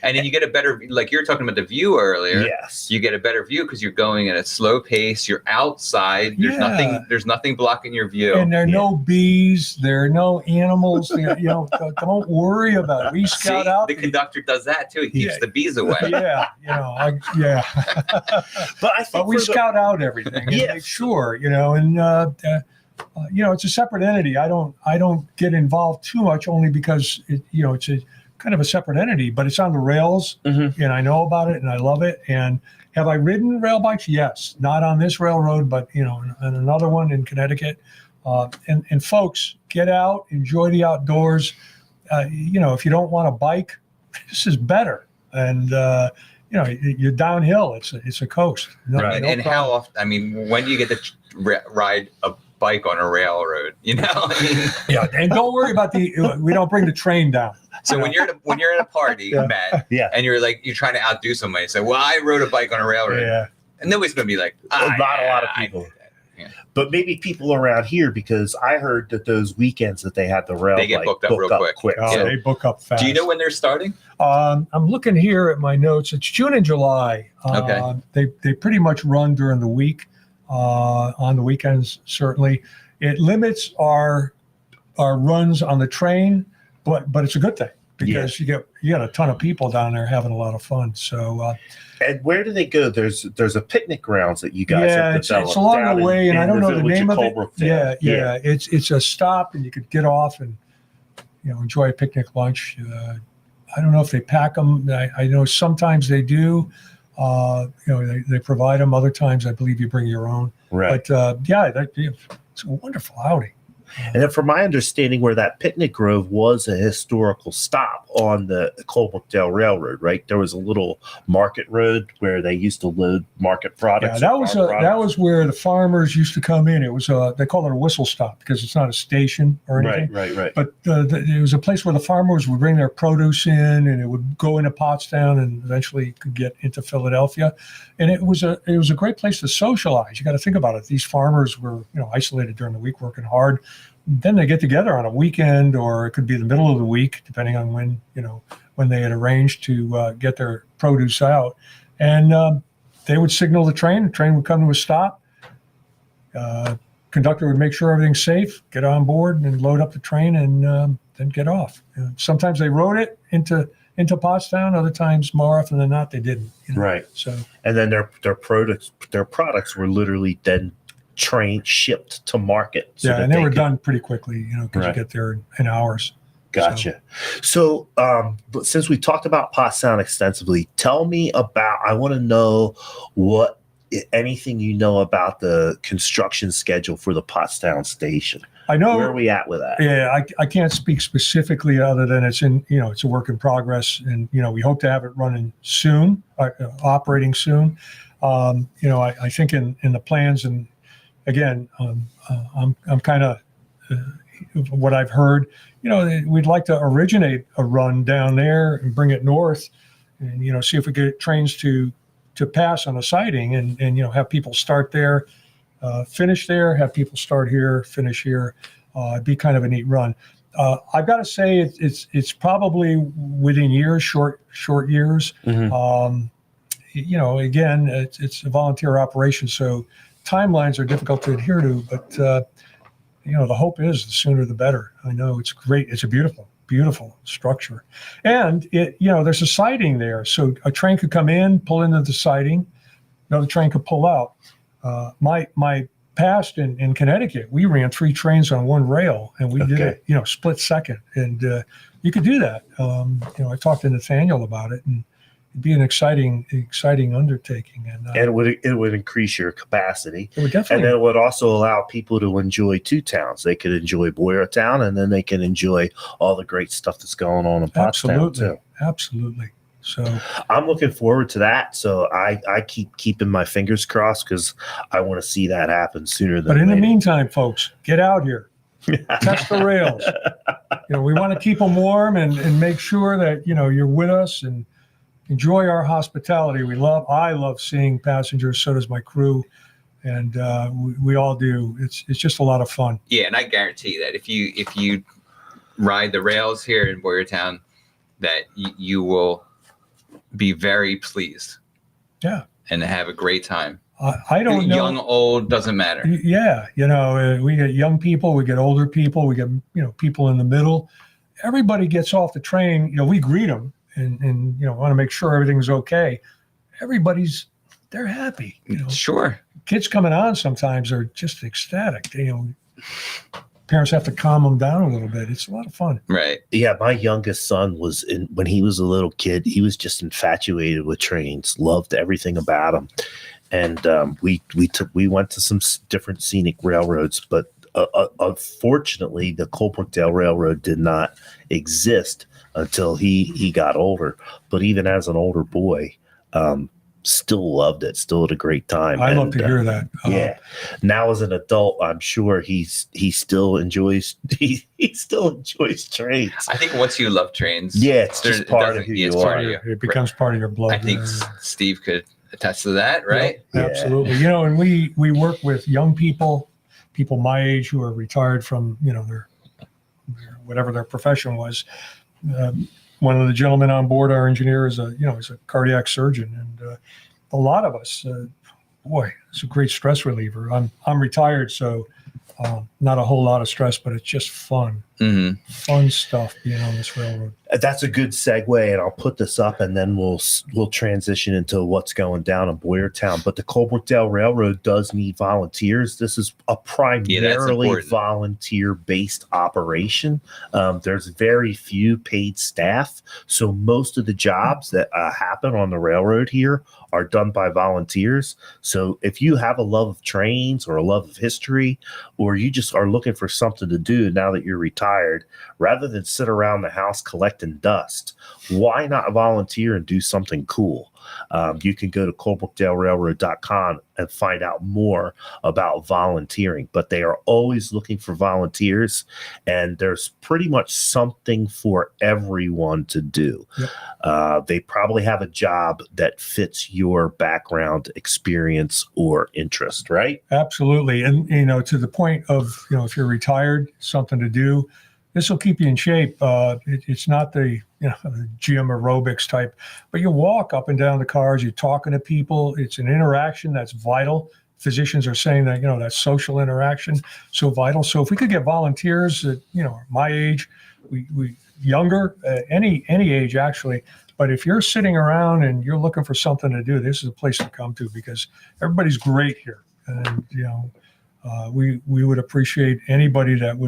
And then you get a better, like you were talking about the view earlier. Yes. You get a better view because you're going at a slow pace. You're outside. There's nothing blocking your view. And there are no bees. There are no animals. Don't worry about it. We scout out. The conductor does that too. He keeps the bees away. Yeah, But we scout out everything and make sure, it's a separate entity. I don't get involved too much, only because it's a kind of a separate entity, but it's on the rails, and I know about it and I love it. And have I ridden rail bikes? Yes, not on this railroad, but on another one in Connecticut. And folks, get out, enjoy the outdoors. If you don't want a bike, this is better. And you're downhill. It's a coast. Right. And how often? I mean, when do you get to ride a bike on a railroad? Yeah, and don't worry about we don't bring the train down. So when you're at a party, Matt, and you're trying to outdo somebody, say, "Well, I rode a bike on a railroad," and nobody's gonna be like, not a lot of people. But maybe people around here, because I heard that those weekends that they had the rail, they get booked up real quick. So they book up fast. Do you know when they're starting? I'm looking here at my notes. It's June and July. Okay. They pretty much run during the week. On the weekends, certainly. It limits our runs on the train, but it's a good thing because you got a ton of people down there having a lot of fun. So. And where do they go? There's a picnic grounds that you guys have developed. It's along the way, and I don't know the name of it. Colebrookdale. Yeah. It's a stop, and you could get off and enjoy a picnic lunch. I don't know if they pack them. I know sometimes they do. They provide them. Other times, I believe you bring your own. Right. But it's a wonderful outing. And then from my understanding, where that picnic grove was a historical stop on the Colebrookdale Railroad, right? There was a little market road where they used to load market products. Yeah, that was where the farmers used to come in. It was they call it a whistle stop because it's not a station or anything. Right. But it was a place where the farmers would bring their produce in, and it would go into Pottstown, and eventually could get into Philadelphia. And it was a great place to socialize. You got to think about it. These farmers were isolated during the week, working hard. Then they get together on a weekend, or it could be the middle of the week, depending on when they had arranged to get their produce out. And they would signal the train. The train would come to a stop. Conductor would make sure everything's safe, get on board, and load up the train, and then get off. Sometimes they rode it into Pottstown. Other times, more often than not, they didn't. Right. So, and then their products were literally then shipped to market. So and they were done pretty quickly, because you get there in hours. Gotcha. So but since we talked about Pottstown extensively, tell me about, I want to know what anything you know about the construction schedule for the Pottstown station? I know. Where are we at with that? Yeah, I can't speak specifically other than it's a work in progress, and we hope to have it running soon, operating soon. I think in the plans, and again, I'm kind of what I've heard. We'd like to originate a run down there and bring it north, and see if we get trains to pass on a siding, and have people start there, finish there, have people start here, finish here. It'd be kind of a neat run. I've got to say it's probably within years, short years. Mm-hmm. Again, it's a volunteer operation, so timelines are difficult to adhere to. But the hope is the sooner the better. I know it's great. It's a beautiful structure, and there's a siding there, so a train could come in, pull into the siding, another train could pull out. My past in Connecticut, we ran 3 trains on one rail, and we did it, split second, and you could do that. I talked to Nathaniel about it, and it'd be an exciting undertaking, and it would increase your capacity. It would definitely, and then it would also allow people to enjoy 2 towns. They could enjoy Boyertown, and then they can enjoy all the great stuff that's going on in Pottstown too. Absolutely. So I'm looking forward to that. So I keep keeping my fingers crossed because I want to see that happen sooner than later. But in the meantime, folks, get out here, test the rails. We want to keep them warm and make sure that you're with us and enjoy our hospitality. I love seeing passengers. So does my crew, and we all do. It's just a lot of fun. Yeah, and I guarantee that if you ride the rails here in Boyertown, that you will be very pleased. Yeah. And have a great time. I don't know. Young, old, doesn't matter. Yeah. We get young people, we get older people, we get, people in the middle. Everybody gets off the train. We greet them and want to make sure everything's okay. They're happy. Sure. Kids coming on sometimes are just ecstatic. Parents have to calm them down a little bit. It's a lot of fun. Right. Yeah. My youngest son when he was a little kid, he was just infatuated with trains, loved everything about them. And we went to some different scenic railroads, but unfortunately the Colebrookdale Railroad did not exist until he got older. But even as an older boy, still loved it, still had a great time. I love to hear that. Yeah. Now as an adult, I'm sure he still enjoys trains. I think once you love trains, yeah, it's just part of who you are. It becomes part of your blood. I think Steve could attest to that, right? Yeah, absolutely. And we work with young people my age who are retired from their whatever their profession was. One of the gentlemen on board, our engineer, is a cardiac surgeon, and a lot of us, it's a great stress reliever. I'm retired, so not a whole lot of stress, but it's just fun, fun stuff being on this railroad. That's a good segue, and I'll put this up, and then we'll transition into what's going down in Boyertown. But the Colebrookdale Railroad does need volunteers. This is a primarily volunteer-based operation. There's very few paid staff, so most of the jobs that happen on the railroad here are done by volunteers. So if you have a love of trains or a love of history, or you just are looking for something to do now that you're retired, rather than sit around the house collecting dust, why not volunteer and do something cool? You can go to colebrookdalerailroad.com and find out more about volunteering, but they are always looking for volunteers, and there's pretty much something for everyone to do. Yep. They probably have a job that fits your background, experience, or interest, right? Absolutely. And, to the point of, if you're retired, something to do, this will keep you in shape. It's not the gym aerobics type, but you walk up and down the cars, you're talking to people. It's an interaction that's vital. Physicians are saying that, that social interaction, so vital. So if we could get volunteers that, my age, we younger, any age actually, but if you're sitting around and you're looking for something to do, this is a place to come to because everybody's great here. And, we would appreciate anybody that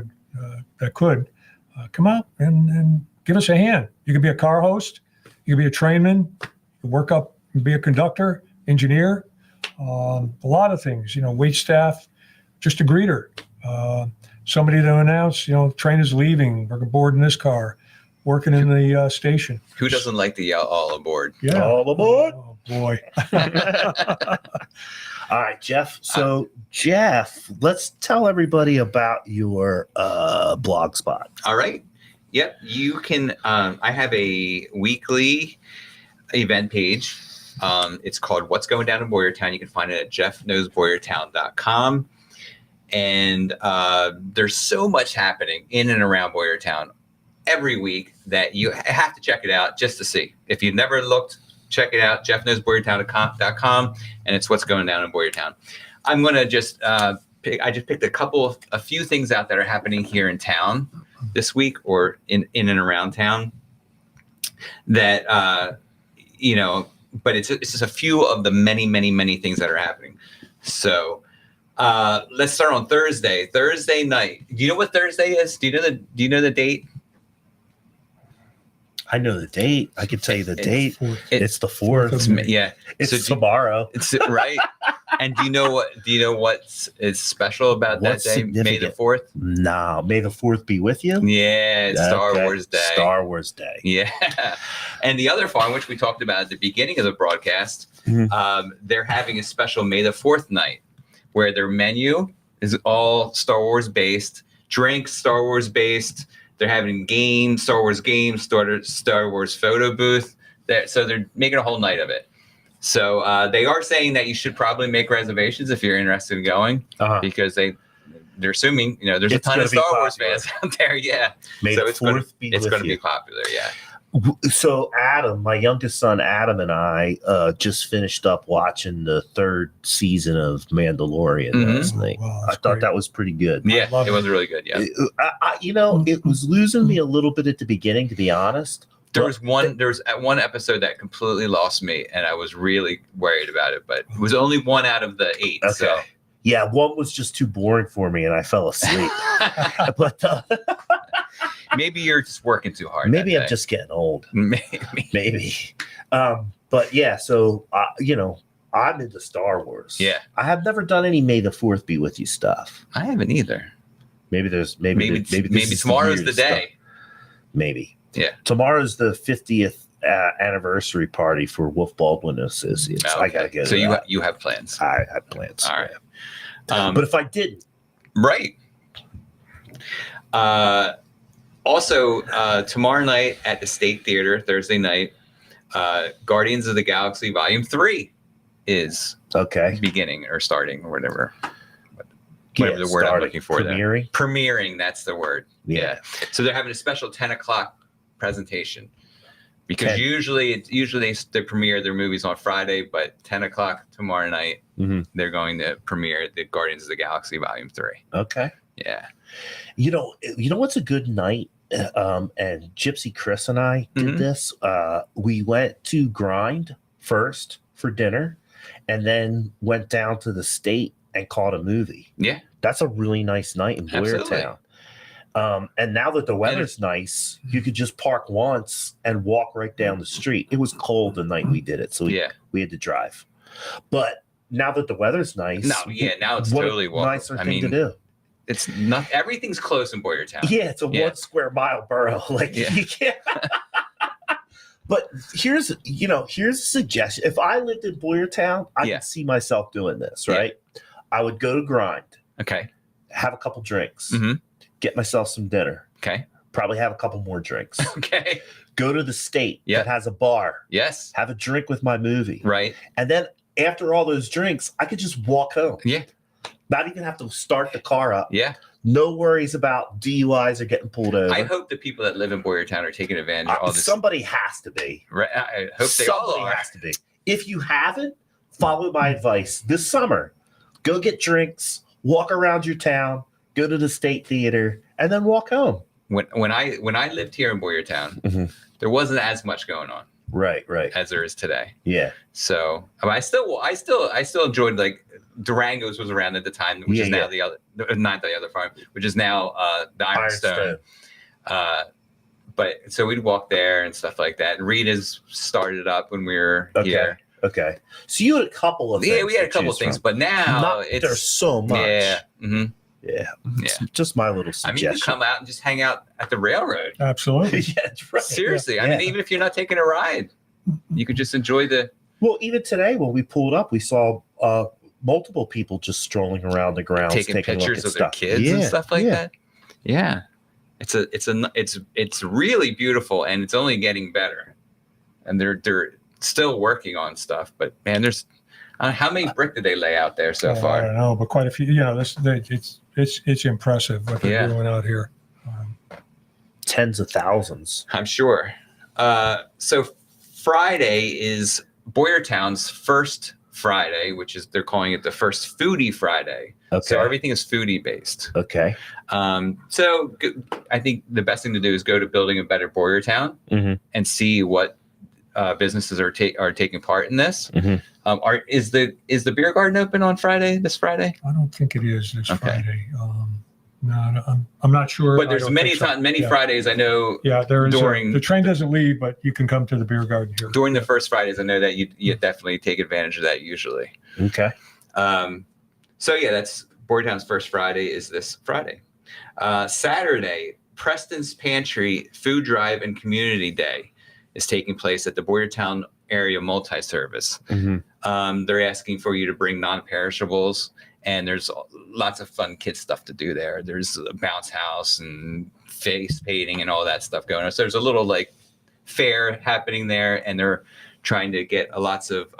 could come out and give us a hand. You could be a car host, you could be a trainman, you work up and be a conductor, engineer, A lot of things, wait staff, just a greeter, somebody to announce, train is leaving, we're boarding this car, working in the station. Who doesn't like to yell all aboard? Yeah. All aboard. Oh, boy. All right, Jeff. So, Jeff, let's tell everybody about your blog spot. All right. Yep. You can, I have a weekly event page. It's called What's Going Down in Boyertown. You can find it at jeffknowsboyertown.com. And there's so much happening in and around Boyertown every week that you have to check it out just to see. If you've never looked, check it out, jeffknowsboyertown.com, and it's what's going down in Boyertown. I'm going to just I just picked a few things out that are happening here in town this week or in and around town that, but it's just a few of the many, many, many things that are happening. So let's start on Thursday night. Do you know what Thursday is? Do you know the date? I know the date. I can tell you the date. It's the 4th. Yeah. It's tomorrow. It's right. And do you know what is special about What's that day? May the 4th? No. May the 4th be with you? Yeah, it's Star Wars Day. Star Wars Day. Yeah. And the other farm, which we talked about at the beginning of the broadcast, they're having a special May the 4th night where their menu is all Star Wars based, drinks Star Wars based. They're having games, Star Wars games, Star Wars photo booth. So they're making a whole night of it. So they are saying that you should probably make reservations if you're interested in going, because they're assuming there's a ton of Star Wars fans out there. Yeah, May so the it's going 4th be with to you. be popular. Yeah. So Adam, my youngest son Adam, and I just finished up watching the 3rd season of Mandalorian last night. Wow, I thought that was pretty good. Yeah, it was really good. Yeah. It was losing me a little bit at the beginning, to be honest. There was one episode that completely lost me, and I was really worried about it. But it was only 1 out of the 8. Okay. So. Yeah, 1 was just too boring for me, and I fell asleep. But maybe you're just working too hard. maybe I'm just getting old. Maybe. But yeah, so I'm into Star Wars. Yeah, I have never done any May the 4th be with you stuff. I haven't either. Maybe tomorrow's the day. Stuff. Maybe. Yeah. Tomorrow's the 50th anniversary party for Wolf Baldwin Associates. Oh, I gotta get. So you have plans. I have plans. All right. But if I didn't, right. Also, tomorrow night at the State Theater, Thursday night, Guardians of the Galaxy Volume 3 is beginning or starting or whatever. Whatever the word I'm looking for. Premiering? Premiering, that's the word. Yeah. So they're having a special 10 o'clock presentation. Because usually they premiere their movies on Friday, but 10 o'clock tomorrow night, they're going to premiere the Guardians of the Galaxy Volume 3. Okay. Yeah. You know what's a good night? And Gypsy Chris and I did this. We went to Grind first for dinner, and then went down to the State and caught a movie. Yeah. That's a really nice night in Boyertown. And now that the weather's nice, you could just park once and walk right down the street. It was cold the night we did it, so we had to drive. But now that the weather's nice, now it's totally walkable. Nicer thing to do. It's not everything's close in Boyertown. Yeah, it's a 1 square mile borough. You can't. But here's a suggestion. If I lived in Boyertown, I could see myself doing this. Right, I would go to Grind. Okay. Have a couple drinks. Get myself some dinner. Okay. Probably have a couple more drinks. Okay. Go to the State that has a bar. Yes. Have a drink with my movie. Right. And then after all those drinks, I could just walk home. Yeah. Not even have to start the car up. Yeah. No worries about DUIs or getting pulled over. I hope the people that live in Boyertown are taking advantage of all this. Somebody has to be. Right. I hope they all are. Has to be. If you haven't, follow my advice. This summer, go get drinks, walk around your town, go to the State Theater, and then walk home. When I lived here in Boyertown, there wasn't as much going on. Right. As there is today. Yeah. So I still enjoyed, like, Durango's was around at the time, which is now not the other farm, which is now the Ironstone. But so we'd walk there and stuff like that. Rita's started up when we were here. Okay. So you had a couple of things. Yeah, we had a to couple of choose things, from. but now There's so much. Yeah. Mm-hmm. Yeah. Yeah. Just my little I mean, you suggestion. can come out and just hang out at the railroad. Absolutely. Yeah, that's right. Seriously. I Yeah. mean, even if you're not taking a ride, you could just enjoy the. Well, even today when we pulled up, we saw multiple people just strolling around the grounds, taking a look pictures at of stuff. their kids and stuff like yeah. that. Yeah, it's really beautiful, and it's only getting better. And they're still working on stuff, but man, there's how many brick did they lay out there so I far? don't know, but quite a few. It's impressive what they're doing out here. Tens of thousands. I'm sure. So Friday is Boyertown's first Friday, which is they're calling it the first Foodie Friday. Okay. So everything is foodie based. Okay. So I think the best thing to do is go to Building a Better Boyertown and see what businesses are taking part in this. Is the beer garden open on Friday? This Friday? I don't think it is this Friday. No, I'm not sure. But there's many Fridays I know. Yeah, there is. During the train doesn't leave, but you can come to the beer garden here. During the first Fridays, I know that you definitely take advantage of that usually. Okay. So yeah, that's Boyertown's first Friday is this Friday. Saturday, Preston's Pantry Food Drive and Community Day is taking place at the Boyertown Area Multi-Service. They're asking for you to bring non-perishables, and there's lots of fun kid stuff to do there. There's a bounce house and face painting and all that stuff going on. So there's a little like fair happening there, and they're trying to get lots of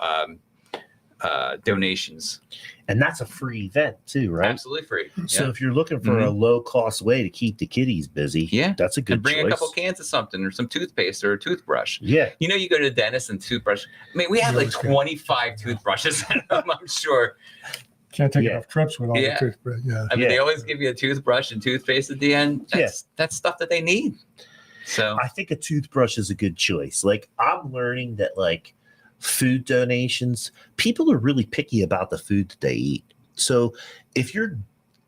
donations. And that's a free event too, right? Absolutely free. So if you're looking for a low cost way to keep the kiddies busy, that's a good and bring choice. a couple cans of something or some toothpaste or a toothbrush. Yeah. You know, you go to the dentist and toothbrush. I mean, we have like 25 toothbrushes at home, I'm sure. Can't take enough trips with all the toothbrush. Yeah. I mean, they always give you a toothbrush and toothpaste at the end. That's stuff that they need. So I think a toothbrush is a good choice. Like I'm learning that like food donations, people are really picky about the food that they eat. So if you're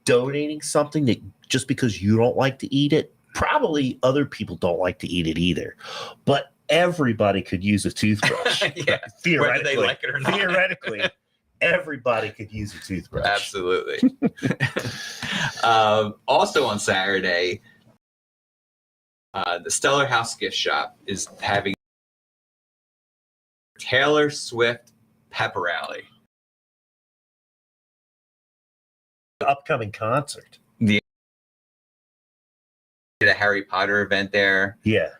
donating something that just because you don't like to eat it, probably other people don't like to eat it either. But everybody could use a toothbrush. Theoretically, whether they like it or not. Theoretically, everybody could use a toothbrush. Absolutely. Also on Saturday, the Stellar House Gift Shop is having Taylor Swift pep rally. The upcoming concert. The Harry Potter event there. Yeah.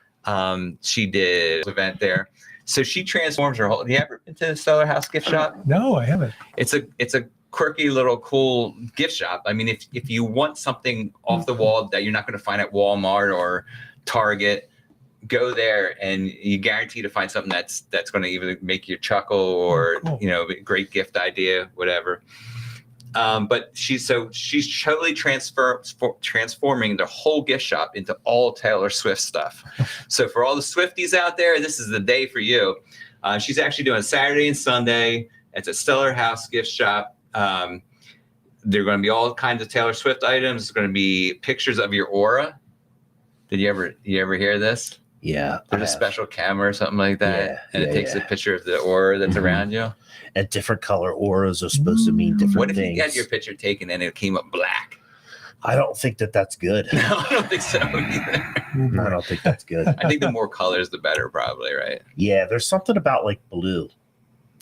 She did an event there. So she transforms her whole. Have you ever been to the Stellar House Gift Shop? No, I haven't. It's a quirky little cool gift shop. I mean, if you want something off the wall that you're not going to find at Walmart or Target, go there and you guarantee to find something that's going to either make you chuckle or a great gift idea, whatever. But she's totally transforming the whole gift shop into all Taylor Swift stuff. So for all the Swifties out there, this is the day for you. She's actually doing Saturday and Sunday. It's a Stellar House Gift Shop. There are going to be all kinds of Taylor Swift items. There's going to be pictures of your aura. Did you ever hear this? Yeah. There's a special camera or something like that, and it takes a picture of the aura that's around you. And different color auras are supposed to mean different What if things. you had your picture taken and it came up black? I don't think that's good. No, I don't think so either. I don't think that's good. I think the more colors, the better, probably, right? Yeah, there's something about like blue.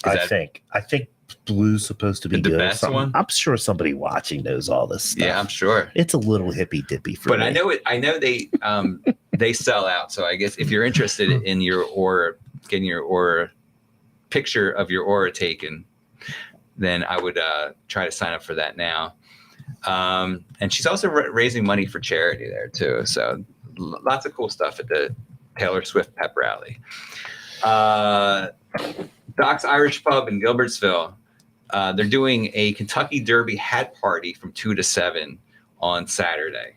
I think blue's supposed to be the good. best one. I'm sure somebody watching knows all this stuff. Yeah, I'm sure. It's a little hippy dippy for but me. I know they sell out. So I guess if you're interested in your aura, getting your aura picture of your aura taken, then I would try to sign up for that now. And she's also raising money for charity there too. So lots of cool stuff at the Taylor Swift pep rally. Doc's Irish Pub in Gilbertsville. They're doing a Kentucky Derby hat party from 2 to 7 on Saturday.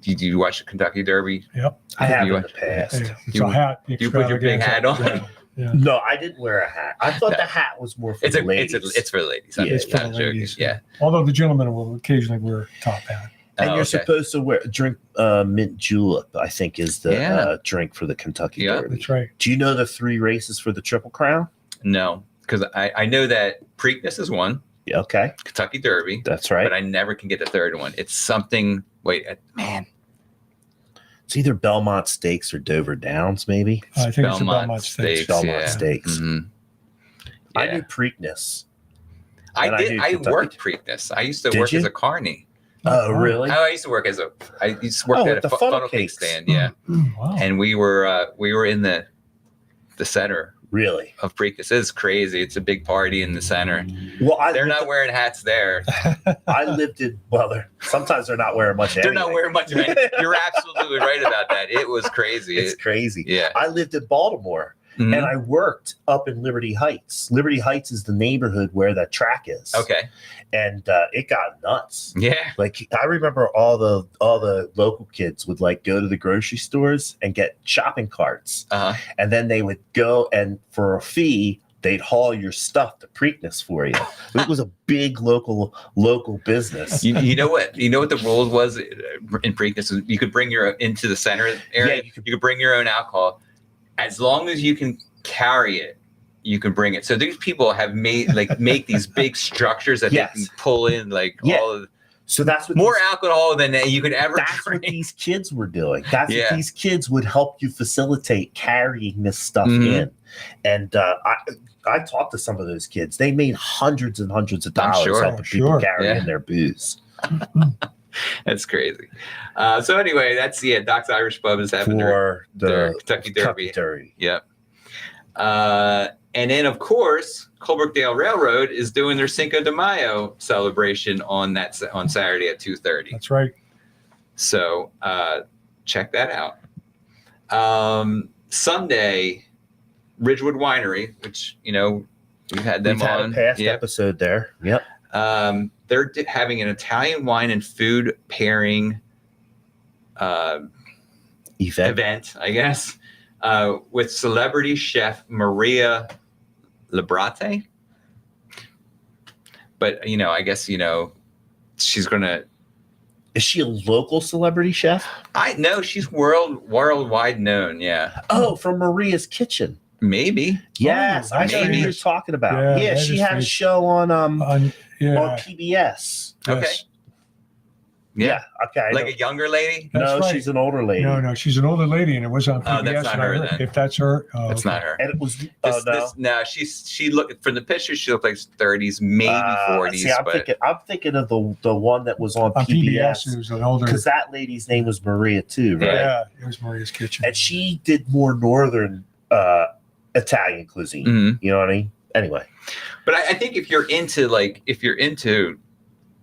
Did you watch the Kentucky Derby? Yep. I have in the past. It's a hat. You put your big hat on? Yeah. No, I didn't wear a hat. I thought the hat was more for the ladies. It's for the ladies. It's for the ladies. Yeah. Although the gentlemen will occasionally wear a top hat. And you're supposed to drink mint julep, I think is the drink for the Kentucky Derby. That's right. Do you know the 3 races for the Triple Crown? No, because I know that Preakness is one, Yeah, okay, Kentucky Derby, that's right. but I never can get the third one. It's something. Wait, man, It's either Belmont Stakes or Dover Downs, maybe. I think it's the Belmont Stakes. Stakes. Belmont Yeah. Stakes. Mhm. I Yeah. knew Preakness. I and I did. knew I Kentucky. worked Preakness. I used to Did work you? as a carny. Oh, really? I used to work as I used to work Oh, at with a the funnel funnel cake cakes. stand. Yeah, Wow. and we were in the center Really? of Preakness. It's crazy. It's a big party in the center. Well, They're not wearing hats there. I lived in. Well, sometimes they're not wearing much. They're not anyway. wearing much of anything. You're absolutely right about that. It was crazy. It's crazy. Yeah. I lived in Baltimore. Mhm. And I worked up in Liberty Heights. Liberty Heights is the neighborhood where that track is. Okay. And it got nuts. Yeah. Like I remember all the local kids would like go to the grocery stores and get shopping carts. Uh-huh. And then they would go and for a fee, they'd haul your stuff to Preakness for you. It was a big local business. You know what? You know what the rules was in Preakness? You could bring your into the center area. Yeah, you could bring your own alcohol. As long as you can carry it, you can bring it. So these people have make these big structures that Yes. they can pull in all of So that's what more these, alcohol than you could ever that's drink. what these kids were doing. That's Yeah. what these kids would help you facilitate carrying this stuff Mhm. in. And I talked to some of those kids. They made hundreds and hundreds of I'm dollars sure. helping people Sure. carry Yeah. in their booze. That's crazy. So anyway, that's Doc's Irish Pub is having For their the Kentucky Derby. Derby. Yep. And then, of course, Colebrookdale Railroad is doing their Cinco de Mayo celebration on Saturday at 2:30. That's right. So check that out. Sunday, Ridgewood Winery, which we've had them We've had on. a past Yep. episode there. Yep. They're having an Italian wine and food pairing event, I guess, with celebrity chef Maria Labrate. But I guess she's gonna. Is she a local celebrity chef? I know she's worldwide known. Yeah, Oh, from Maria's Kitchen. maybe. Yes, Oh, I know who maybe. you're talking about. Yeah, Yeah, that she is had a great. show on Yeah. PBS. Okay. Yes. Yeah, Okay. I like know. a younger lady. That's No, right. she's an older lady. No, she's an older lady, and it was on PBS. Oh, that's not and I her heard- then. If that's her, That's not her. And it was No, she looked from the picture. She looked like 30s, maybe 40s. See, I'm thinking of the one that was on on PBS. PBS It was an older. because that lady's name was Maria too, right? Yeah, it was Maria's Kitchen. And she did more northern Italian cuisine. Mhm. You know what I mean? Anyway, But I think if you're into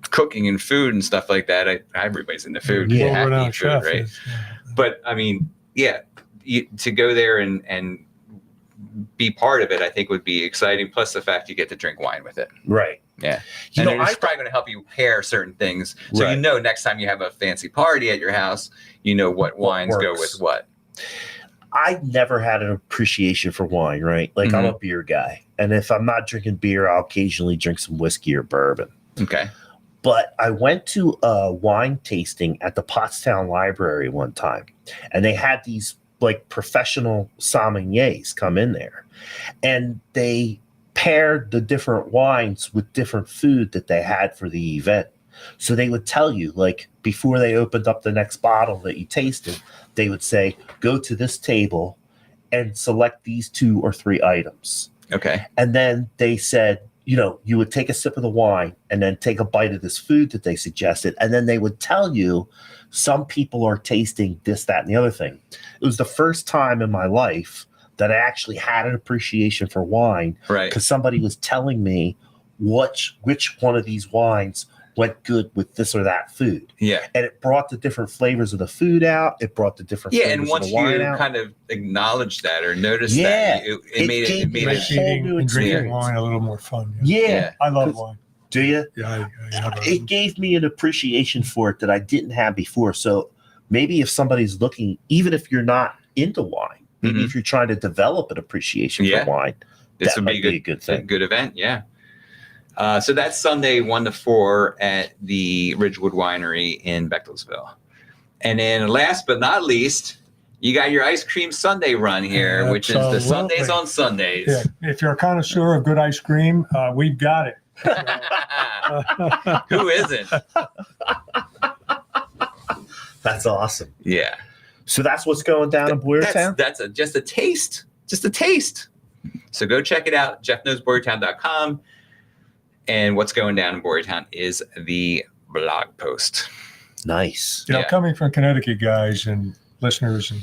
cooking and food and stuff like that, everybody's into food. Yeah. You have to World-renowned eat food, chef right? is, But I mean, yeah, to go there and be part of it, I think would be exciting. Plus the fact you get to drink wine with it. right. Yeah. You And know, it's probably going to help you pair certain things. So Right. next time you have a fancy party at your house, what wines go works. with what. I never had an appreciation for wine, right? Like I'm a beer guy. And if I'm not drinking beer, I'll occasionally drink some whiskey or bourbon. Okay. But I went to a wine tasting at the Pottstown Library one time, and they had these like professional sommeliers come in there, and they paired the different wines with different food that they had for the event. So they would tell you, like, before they opened up the next bottle that you tasted, they would say, go to this table and select these 2 or 3 items. Okay. And then they said, you would take a sip of the wine and then take a bite of this food that they suggested. And then they would tell you some people are tasting this, that, and the other thing. It was the first time in my life that I actually had an appreciation for wine Right. because somebody was telling me which one of these wines went good with this or that food. Yeah. And it brought the different flavors of the food out. It brought the different Yeah. flavors And once of the wine you out. kind of acknowed that or noticed Yeah. that, it It made gave me it. a Makes whole eating new and drinking experience. wine a little more fun. Yeah. I love wine. Do you? Yeah, I have It gave me an appreciation for it that I didn't have before. So maybe if somebody's looking, even if you're not into wine, maybe Mhm. if you're trying to develop an appreciation Yeah. for wine, This that would might be be a good thing. good event. Yeah. So that's Sunday 1 to 4 at the Ridgewood Winery in Bechtelsville. And then last but not least, You got your ice cream Sunday run here, which is the Sundays on Sundays. Yeah. If you're a connoisseur of good ice cream, we've got it. Who isn't? That's awesome. Yeah. So that's what's going down in Boyertown? That's just a taste. Just a taste. So go check it out, jeffknowsboyertown.com. And what's going down in Boyertown is the blog post. Nice. You know, coming from Connecticut, guys and listeners, and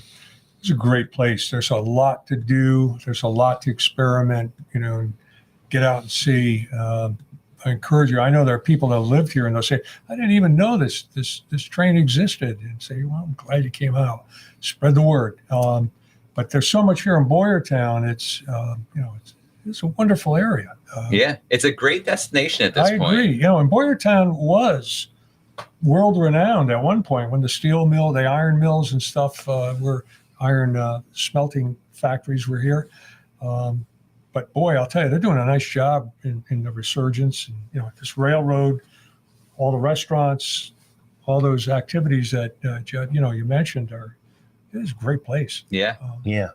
it's a great place. There's a lot to do. There's a lot to experiment, you know, and get out and see. I encourage you. I know there are people that lived here and they'll say, I didn't even know this train existed. And say, well, I'm glad you came out. Spread the word. But there's so much here in Boyertown. It's, you know, it's a wonderful area. Yeah, it's a great destination at this point. I agree. You know, and Boyertown was world renowned at one point when the steel mill, the iron mills and stuff were iron smelting factories were here. But boy, I'll tell you, they're doing a nice job in the resurgence. And, you know, this railroad, all the restaurants, all those activities that, Judd, you know, you mentioned it's a great place. Yeah. Yeah.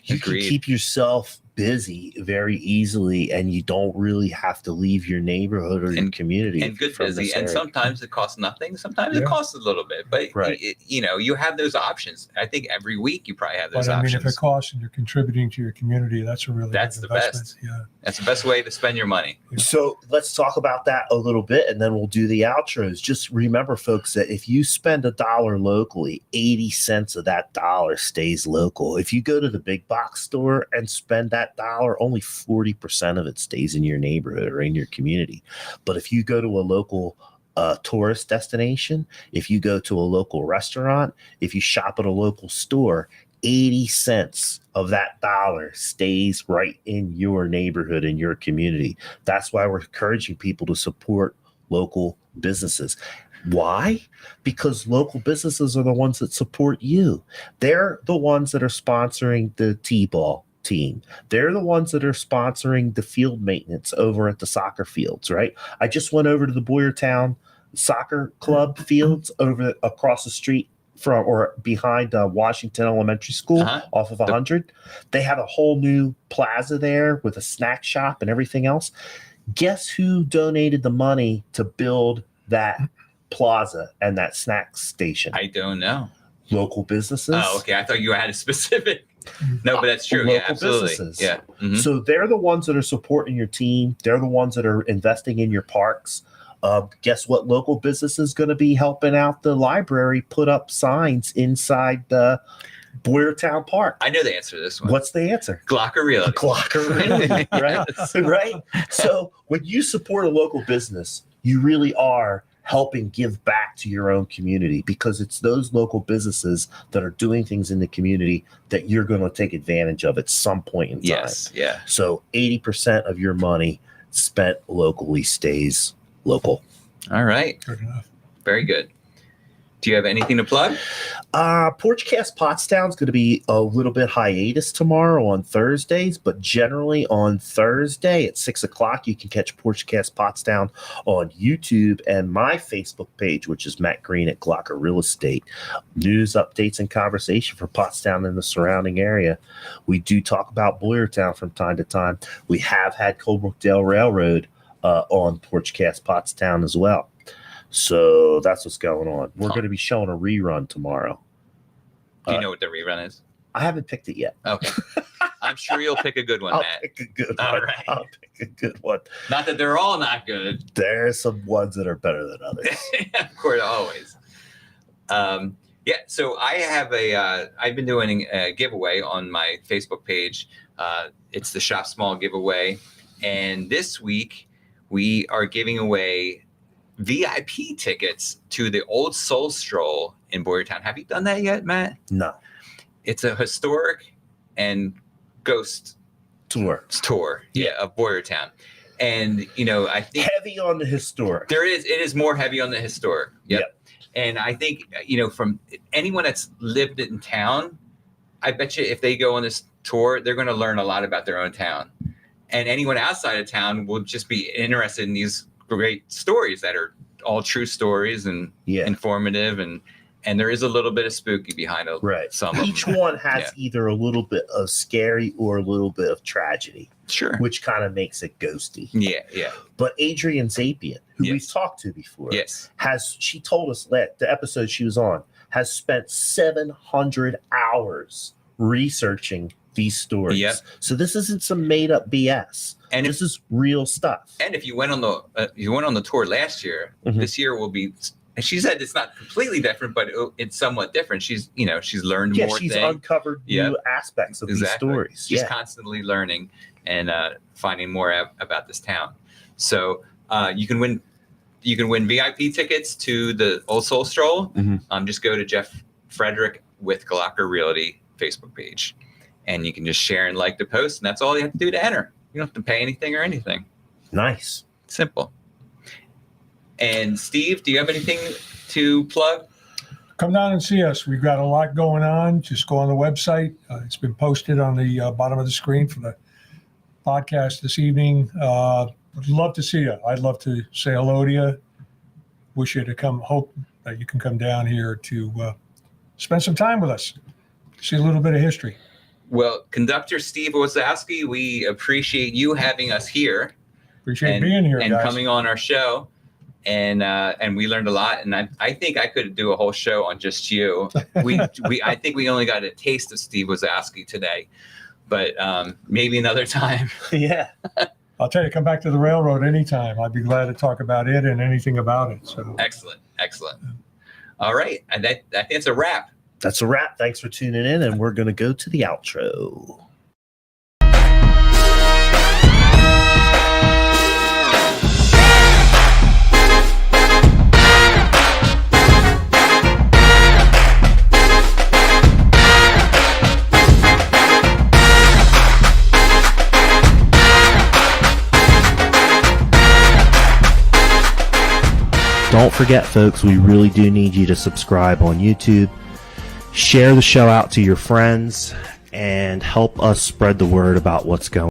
You Agreed. can keep yourself busy very easily, and you don't really have to leave your neighborhood or your community. And good from busy. this And area. sometimes it costs nothing. Sometimes it costs a little bit. But, Right. you know, you have those options. I think every week you probably have those But I mean, options. if it costs and you're contributing to your community, that's a really That's good the investment. best. Yeah. That's the best way to spend your money. So let's talk about that a little bit, and then we'll do the outros. Just remember, folks, that if you spend $1 locally, 80 cents of that dollar stays local. If you go to the big box store and spend that dollar, only 40% of it stays in your neighborhood or in your community. But if you go to a local tourist destination, if you go to a local restaurant, if you shop at a local store, 80 cents of that dollar stays right in your neighborhood, in your community. That's why we're encouraging people to support local businesses. Why? Because local businesses are the ones that support you. They're the ones that are sponsoring the T-ball team. They're the ones that are sponsoring the field maintenance over at the soccer fields, right? I just went over to the Boyertown Soccer Club fields over across the street from or behind Washington Elementary School off of 100. They have a whole new plaza there with a snack shop and everything else. Guess who donated the money to build that plaza and that snack station? I don't know. Local businesses. Oh, okay. I thought you had a specific. No, but that's true. Local Yeah, absolutely. businesses. Yeah. Mhm. So they're the ones that are supporting your team. They're the ones that are investing in your parks. Guess what local business is going to be helping out the library put up signs inside the Boyertown Park? I know the answer to this one. What's the answer? Glocker Realty. Glocker Realty, right? Right? So when you support a local business, you really are helping give back to your own community, because it's those local businesses that are doing things in the community that you're going to take advantage of at some point in time. Yes. Yeah. So 80% of your money spent locally stays local. All right. Good enough. Very good. Do you have anything to plug? Porchcast Pottstown is going to be a little bit hiatus tomorrow on Thursdays, but generally on Thursday at 6:00, you can catch Porchcast Pottstown on YouTube and my Facebook page, which is Matt Green at Glocker Real Estate. News, updates, and conversation for Pottstown and the surrounding area. We do talk about Boyertown from time to time. We have had Colebrookdale Railroad on Porchcast Pottstown as well. So that's what's going on. We're going to be showing a rerun tomorrow. Do you know what the rerun is? I haven't picked it yet. Okay. I'm sure you'll pick a good one, I'll Matt. pick a good All one. right. I'll pick a good one. Not that they're all not good. There's some ones that are better than others. Of course, always. Yeah, so I have I've been doing a giveaway on my Facebook page. It's the Shop Small giveaway. And this week we are giving away VIP tickets to the Old Soul Stroll in Boyertown. Have you done that yet, Matt? No. It's a historic and ghost Tour. of Boyertown. And, you know, I think Heavy on the historic. it is more heavy on the historic. Yep. And I think, you know, from anyone that's lived in town, I bet you if they go on this tour, they're going to learn a lot about their own town. And anyone outside of town will just be interested in these great stories that are all true stories and informative. And And there is a little bit of spooky behind it. Right. Some Each of them. one has either a little bit of scary or a little bit of tragedy, Sure. which kind of makes it ghosty. Yeah. But Adrian Zapian, who we've talked to before, she told us that the episode she was on has spent 700 hours researching these stories. Yep. So this isn't some made up BS. And this is real stuff. And if you went on the tour last year, this year will be. And she said it's not completely different, but it's somewhat different. She's learned more. She's things. Uncovered new aspects of these stories. She's constantly learning and finding more about this town. So you can win VIP tickets to the Old Soul Stroll. Just go to Jeff Frederick with Glocker Realty Facebook page, and you can just share and like the post, and that's all you have to do to enter. You don't have to pay anything or anything. Nice, simple. And Steve, do you have anything to plug? Come down and see us. We've got a lot going on. Just go on the website. It's been posted on the bottom of the screen for the podcast this evening. I'd love to see you. I'd love to say hello to you. Wish you to come. Hope that you can come down here to spend some time with us. See a little bit of history. Well, Conductor Steve Wazowski, we appreciate you having us here. Appreciate being here, and guys. coming on our show. And we learned a lot, and I think I could do a whole show on just you. I think we only got a taste of Steve Wazowski today, but maybe another time. Yeah, I'll tell you, come back to the railroad anytime. I'd be glad to talk about it and anything about it. So excellent. All right, and that's a wrap. That's a wrap. Thanks for tuning in, and we're going to go to the outro. Don't forget, folks, we really do need you to subscribe on YouTube, share the show out to your friends, and help us spread the word about what's going on.